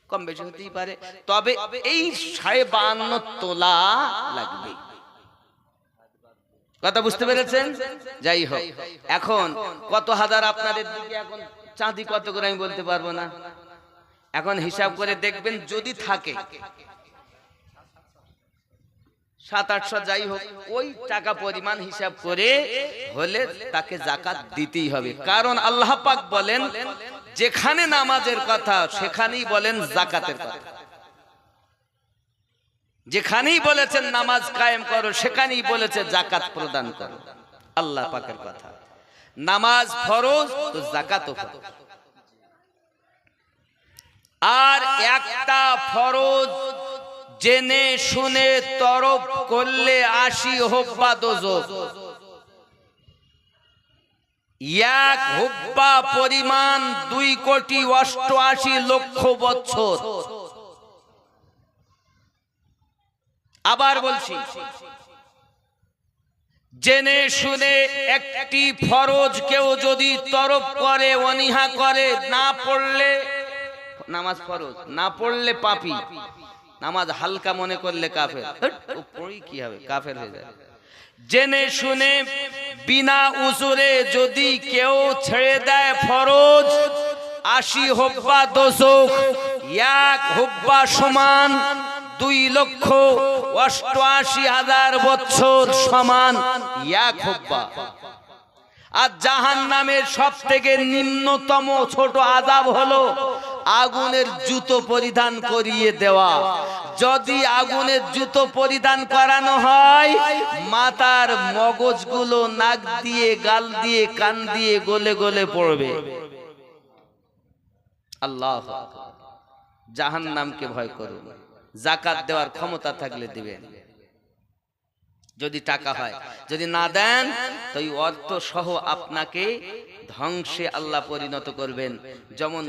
কম বেশি হতেই পারে। তবে এই 52 তোলা লাগবে। কথা বুঝতে পেরেছেন? যাই হোক, এখন কত হাজার আপনাদের দিকে এখন চাঁদি কত করে আমি বলতে পারবো না। এখন হিসাব করে দেখবেন, যদি থাকে 700-800, যাই হোক, ওই টাকা পরিমাণ হিসাব করে হলে তাকে যাকাত দিতেই হবে। কারণ আল্লাহ পাক বলেন, যেখানে নামাজের কথা সেখানেই বলেন যাকাতের কথা। যেখানেই বলেছেন নামাজ কায়েম করো, সেখানেই বলেছে যাকাত প্রদান করো। আল্লাহ পাকের কথা। নামাজ ফরজ, তো যাকাতও ফরজ। আর একটা ফরজ জেনে শুনে তরফ করলে 80 হুব্বা দোজখ। 1 হুব্বা পরিমাণ 2,88,00,000 বছর। আবার বলছি, জেনে শুনে একটি ফরজ কেউ যদি তরফ করে, অনীহা করে, না পড়লে, নামাজ ফরজ না পড়লে পাপী, নামাজ হালকা মনে করলে কাফের। ও পড়ি কি হবে, কাফের হয়ে যায়। জেনে শুনে বিনা উজরে যদি কেউ ছেড়ে দেয় ফরজ, 80 হুব্বা দোজখ। 1 হুব্বা সমান 2,88,000 বছর, সমান 1 হুব্বা। আর জাহান্নামের সব থেকে নিম্নতম ছোট আযাব হলো আগুনের জুতো পরিধান করিয়ে দেওয়া। যদি আগুনের জুতো পরিধান করানো হয়, মাথার মগজগুলো নাক দিয়ে, গাল দিয়ে, কান দিয়ে গলে গলে পড়বে। আল্লাহ, জাহান্নামকে ভয় করুন। যাকাত দেওয়ার ক্ষমতা থাকলে দিবেন, যদি টাকা হয়। যদি না দেন তো এই অর্থ সহ আপনাকে ধ্বংসে আল্লাহ পরিণত করবেন, যেমন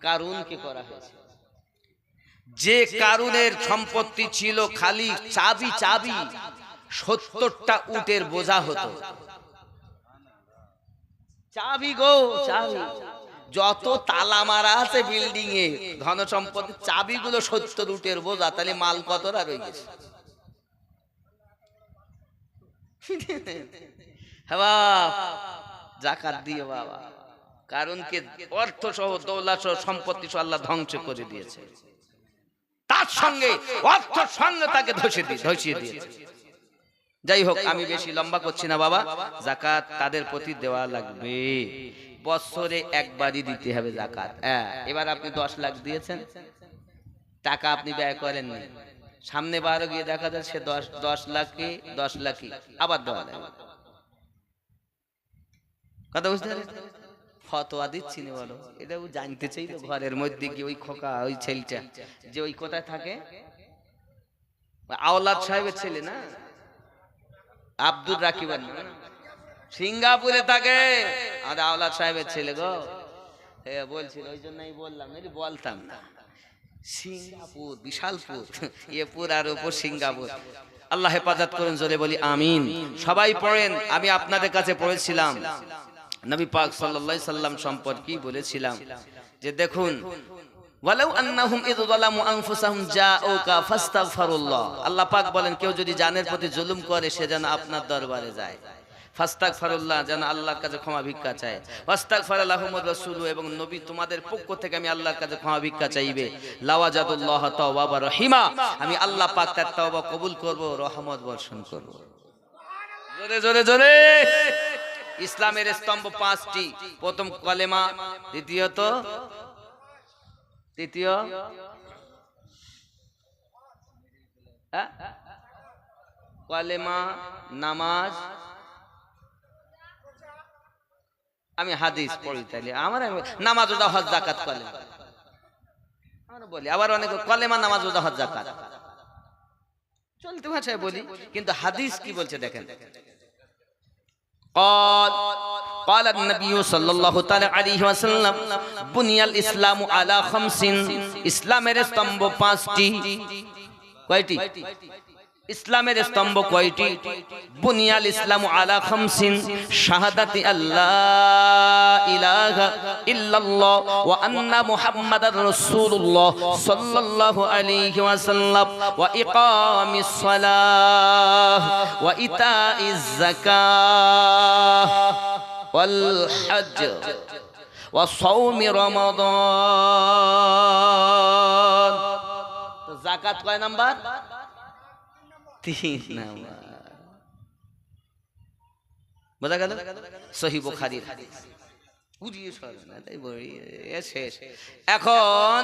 কারুনকে করা হয়েছে। যে কারুনের সম্পত্তি ছিল খালি চাবি চাবি, 70টা উটের বোঝা হতো। চাবি গো চাবি, যত তালা মারা আছে বিল্ডিং এ ধন সম্পত্তি, চাবিগুলো 70 উটের বোঝা, তাহলে মাল কতটা রয়ে গেছে। হ্যাঁ বাবা, জাকাত দিয়ে বাবা, কারণ কি অর্থ সহ দৌলত সহ সম্পত্তি সহ আল্লাহ ধ্বংস করে দিয়েছে, তার সঙ্গে অর্থ সঙ্গে তাকে ধসিয়ে দিয়েছে। যাই হোক, আমি বেশি লম্বা করছি না বাবা। জাকাত তাদের প্রতি দেওয়া লাগবে, বছরে একবারই দিতে হবে জাকাত। এবার আপনি 10 লাখ দিয়েছেন, টাকা আপনি ব্যয় করেননি, সামনে বারো গিয়ে দেখা যায় সে 10 লাখই আবার দেওয়া লাগবে। কথা বুঝতে পারছেন? ফতোয়া দিচ্ছি না, বলো এটা জানতে চাইলো ঘরের মধ্যে গিয়ে ওই খোকা, ওই ছেলেটা যে ওই কোথায় থাকে, আওলাদ সাহেবের ছেলে না, আব্দুর রাকিব, সিঙ্গাপুরে থাকে, আর আওলাদ সাহেবের ছেলে গো। বলছিল, ওই জন্যই বললাম, বলতাম না। সিঙ্গাপুর বিশালপুর, এপুর আর ওপর সিঙ্গাপুর। আল্লাহ হেফাজত করুন, জোরে বলি আমিন। সবাই পড়েন। আমি আপনাদের কাছে পড়েছিলাম নবী পাক সাল্লাল্লাহু আলাইহি সাল্লাম সম্পর্কে বলেছিলাম যে দেখুন, ওয়ালাউ আন্নাহুম ইয যালামু আনফুসাহুম জাউকা ফাস্তাগফিরুল্লাহ। আল্লাহ পাক বলেন, কেউ যদি জানের প্রতি জুলুম করে সে যেন আপনার দরবারে যায়, ফাস্তাগফিরুল্লাহ, যেন আল্লাহর কাছে ক্ষমা ভিক্ষা চায়, ওয়াস্তাগফারা লাহুমুর রাসূল, এবং নবী তোমাদের পক্ষ থেকে আমি আল্লাহর কাছে ক্ষমা ভিক্ষা চাইবে, লাওয়াজাদুল্লাহ তাওয়াবা রহিমা, আমি আল্লাহ পাক তার তওবা কবুল করব, রহমত বর্ষণ করব। জোরে জোরে জোরে। ইসলামের স্তম্ভ 5টি। প্রথম কলেমা, তৃতীয় কলেমা, নামাজ। আমি হাদিস পড়ি, তাইলে আমার নামাজ, রোজা, হজ, যাকাত, কলেমা আমরা বলি, আবার অনেক কলেমা, নামাজ, রোজা, হজ, যাকাত চলতি ভাষায় বলি, কিন্তু হাদিস কি বলছে দেখেন। قال النبي صلى الله تعالى عليه وسلم بني الاسلام على 5। ইসলামের স্তম্ভ 5টি। কয়টি? ইসলামের স্তম্ভ কয়টি? বুনিয়াল ইসলামু আলা 5, শাহাদাতি আল্লাহ ইলাহা ইল্লাল্লাহ ওয়া আন্না মুহাম্মাদার রাসূলুল্লাহ সাল্লাল্লাহু আলাইহি ওয়াসাল্লাম ওয়া ইকামিস সালাহ ওয়া ইতাইজ যাকাহ ওয়াল হজ ওয়া সাওমি রমাদান। তো যাকাত কয় নাম্বার? 3 নাম্বার। বোঝা গেল? সহিহ বুখারীর হাদিস। এখন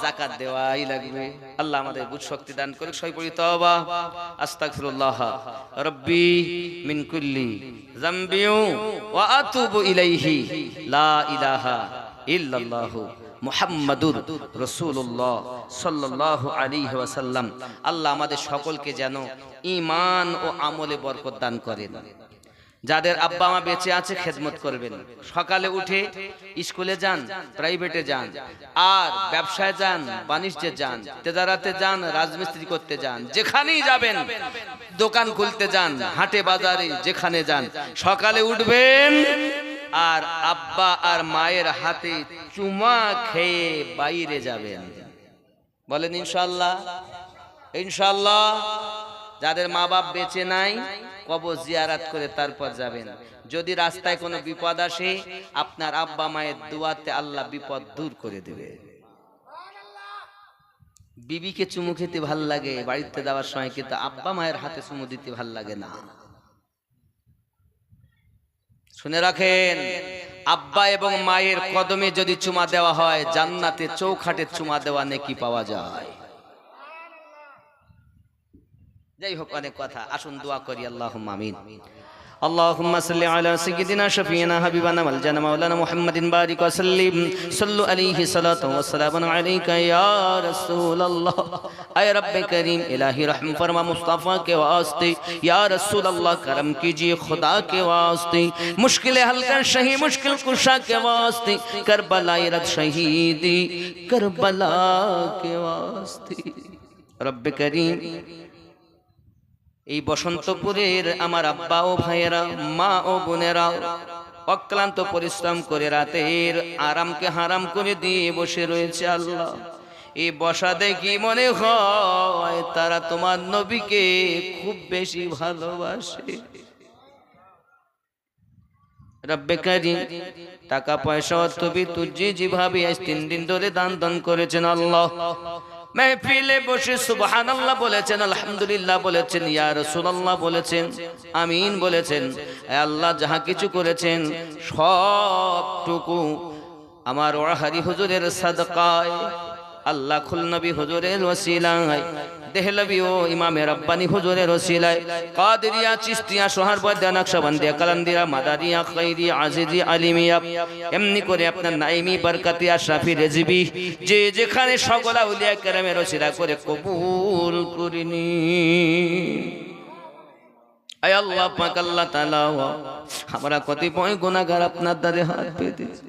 যাকাত দেওয়াই লাগবে। আল্লাহ আমাদের বুঝ শক্তি দান করুক। সবাই পড়ি তওবা, আস্তাগফিরুল্লাহ রাব্বি মিন কুল্লি যামবি ওয়া আতুবু ইলাইহি, লা ইলাহা ইল্লাল্লাহু মুহাম্মাদুর রাসূলুল্লাহ সাল্লাল্লাহু আলাইহি ওয়াসাল্লাম। আল্লাহ আমাদের সকলকে যেন ঈমান ও আমলে বরকত দান করেন। যাদের আব্বা মা বেঁচে আছে খেদমত করবেন। সকালে উঠে স্কুলে যান, প্রাইভেটে যান, আর ব্যবসায় যান, বাণিজ্যে যান, তেজারাতে যান, রাজমিস্ত্রি করতে যান, যেখানেই যাবেন, দোকান খুলতে যান, হাটে বাজারে যেখানে যান, সকালে উঠবেন আর আব্বা আর মায়ের হাতে চুমা খেয়ে বাইরে যাবেন। বলেন ইনশাআল্লাহ। ইনশাআল্লাহ। যাদের মা বাপ বেঁচে নাই কবর জিয়ারত করে তারপর যাবেন। যদি রাস্তায় কোনো বিপদ আসে, আপনার আব্বা মায়ের দুয়াতে আল্লাহ বিপদ দূর করে দেবে। বিবিকে চুমু খেতে ভাল লাগে বাড়িতে যাওয়ার সময়, কিন্তু আব্বা মায়ের হাতে চুমু দিতে ভাল লাগে না। শুনে রাখেন, আব্বা এবং মায়ের কদমে যদি চুমা দেওয়া হয়, জান্নাতে চৌখাটে চুমা দেওয়া নেকি পাওয়া যায়। যাই হোক, অনেক কথা, আসুন দোয়া করি। আল্লাহুম্মা আমিন। اللهم صل على سيدنا شفيعنا حبيبنا مولانا مولانا محمد بارك وسلم صلوا عليه صلاة وسلام عليك يا رسول الله। اے رب کریم الہی رحم فرما مصطفیٰ کے واسطے، یا رسول اللہ کرم کیجیے خدا کے واسطے، مشکل حل کر شہید مشکل کشا کے واسطے، کربلا رد شہیدی کربلا کے واسطے۔ رب کریم এই বসন্তপুরের আমার আব্বা ও ভাইয়েরা, মা ও বোনেরা অক্লান্ত পরিশ্রম করে রাতের আরামকে হারাম করে দিয়ে বসে রয়েছে। আল্লাহ, এই বসা দেখি মনে হয় তারা তোমার নবীকে খুব বেশি ভালোবাসে। রব্বে কারীম, টাকা পয়সা অর্থ বিদ্যুৎ যেভাবে আজ 3 দিন ধরে দান করেছেন, আল্লাহ মেহফিলে বসে সুবহানাল্লাহ বলেছেন, আলহামদুলিল্লাহ বলেছেন, ইয়া রাসূলুল্লাহ বলেছেন, আমিন বলেছেন। হে আল্লাহ, যাহা কিছু করেছেন সবটুকু আমার ওয়াহারি হুজুরের সাদকায়, আল্লাহ খুল নবী হুজুরের ওসিলায়, দেহলভী ও ইমামে রব্বানি হুজুরের ওসিলায়, কাদেরিয়া, চিশতিয়া, সোহরাওয়ার্দী, নকশবন্দিয়া, কালান্দিয়া, মাদারিয়া, খায়রিয়া, আজিজি, আলিমিয়া, এমনি করে আপনার নাইমি, বরকতি, আশরাফি, রেজবি যে যেখানে সকল আউলিয়া কেরামের ওসিলা করে কবুল করিনি। আয় আল্লাহ পাক, আল্লাহ তাআলা, আমরা কতিপয় গুনাহগার আপনার দ্বারে হাত পেতেছি।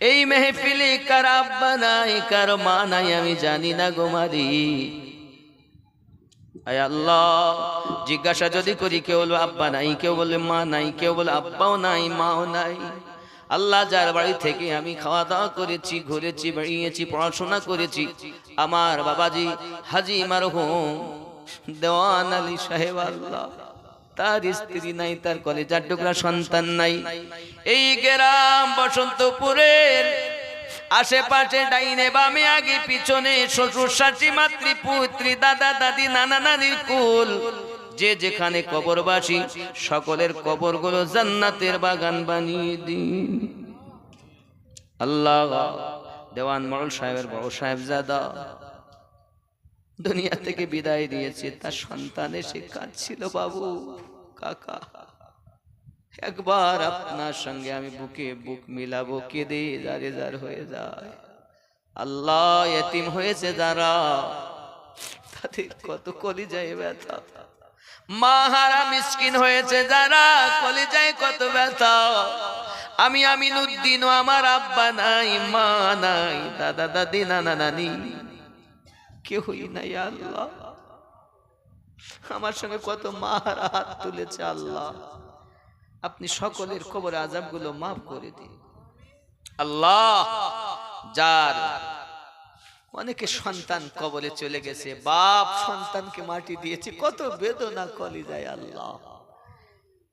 এই মেহফিলে কার আব্বা নাই, কার মা নাই, আমি জানি না গো মারি। আয় আল্লাহ, জিজ্ঞাসা যদি করি, কেউ বলবে আব্বা নাই, কেউ বলে মা নাই, কেউ বলে আব্বাও নাই, মাও নাই। আল্লাহ, যার বাড়ি থেকে আমি খাওয়া দাওয়া করেছি, ঘুরেছি, বেরিয়েছি, পড়াশোনা করেছি, আমার বাবাজি হাজী মারহুম দেওয়ান আলী সাহেব, আল্লাহ তার স্ত্রী নাই, তার কলেজার টুকরা সন্তান নাই। এই গ্রাম বসন্তপুরের আশেপাশে ডাইনে বামে আগে পিছনে শ্বশুর শাশি, মাতৃ পুত্রী, দাদা দাদি, নানা নানির কুল যে যেখানে কবরবাসী, সকলের কবরগুলো জান্নাতের বাগান বানিয়ে দিন। আল্লাহ, দেওয়ান মরল সাহেবের বড় সাহেবজাদা দুনিয়া থেকে বিদায় দিয়েছে, তার সন্তান এসে কাঁদছিল, বাবু কাকা একবার আপনার সঙ্গে আমি বুকে বুক মিলাবো, কেঁদে যারে যার হয়ে যায়। আল্লাহ, এতিম হয়েছে যারা, তাদের কত কলিজায় ব্যথা, মা হারা মিসকিন হয়েছে যারা, কলিজায় কত ব্যথা। আমি আমিনুদ্দিন, আমার আব্বা নাই, মা নাই, দাদা দাদি, নানা নানি কেউই নাই। আল্লাহ, আমার সঙ্গে কত মা হারা হাত তুলেছে। আল্লাহ, আপনি সকলের কবর আযাবগুলো মাফ করে দিন। আল্লাহ, যার অনেকে সন্তান কবরে চলে গেছে, বাপ সন্তানকে মাটি দিয়েছে, কত বেদনা কলিজায়। আল্লাহ,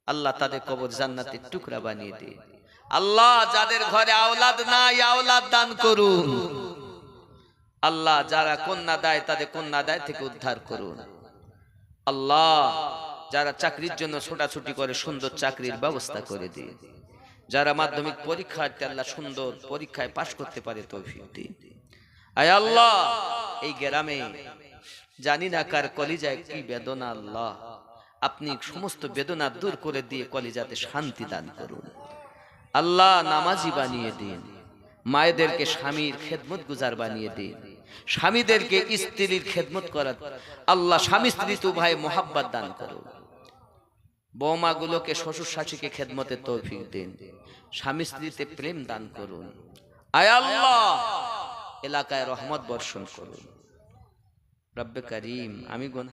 আল্লাহ তাদের কবর জান্নাতের টুকরা বানিয়ে দিন। আল্লাহ, যাদের ঘরে আওলাদ নাই, আওলাদ দান করুন। আল্লাহ, যারা কন্যা দেয় তাদের কন্যা দায় থেকে উদ্ধার করুন। আল্লাহ, যারা চাকরির জন্য ছোটাছুটি করে সুন্দর চাকরির ব্যবস্থা করে দিন। যারা মাধ্যমিক পরীক্ষার্থী, আল্লাহ সুন্দর পরীক্ষায় পাশ করতে পারে তৌফিক দিন। আয় আল্লাহ, এই গ্রামে জানি না কার কলিজায় কি বেদনা, আল্লাহ আপনি সমস্ত বেদনা দূর করে দিয়ে কলিজাতে শান্তি দান করুন। আল্লাহ, নামাজি বানিয়ে দিন, মায়েদেরকে স্বামীর খেদমত গুজার বানিয়ে দিন, স্বামীদেরকে স্ত্রীর খেদমত করার, আল্লাহ স্বামী স্ত্রী তো ভাই মোহাব্বত দান করুন। বৌমাগুলোকে শ্বশুর শাশুড়িকে খেদমতের তৌফিক দিন, স্বামী স্ত্রীতে প্রেম দান করুন। আয় আল্লাহ, এলাকায় রহমত বর্ষণ করুন। রব্বে কারীম, আমি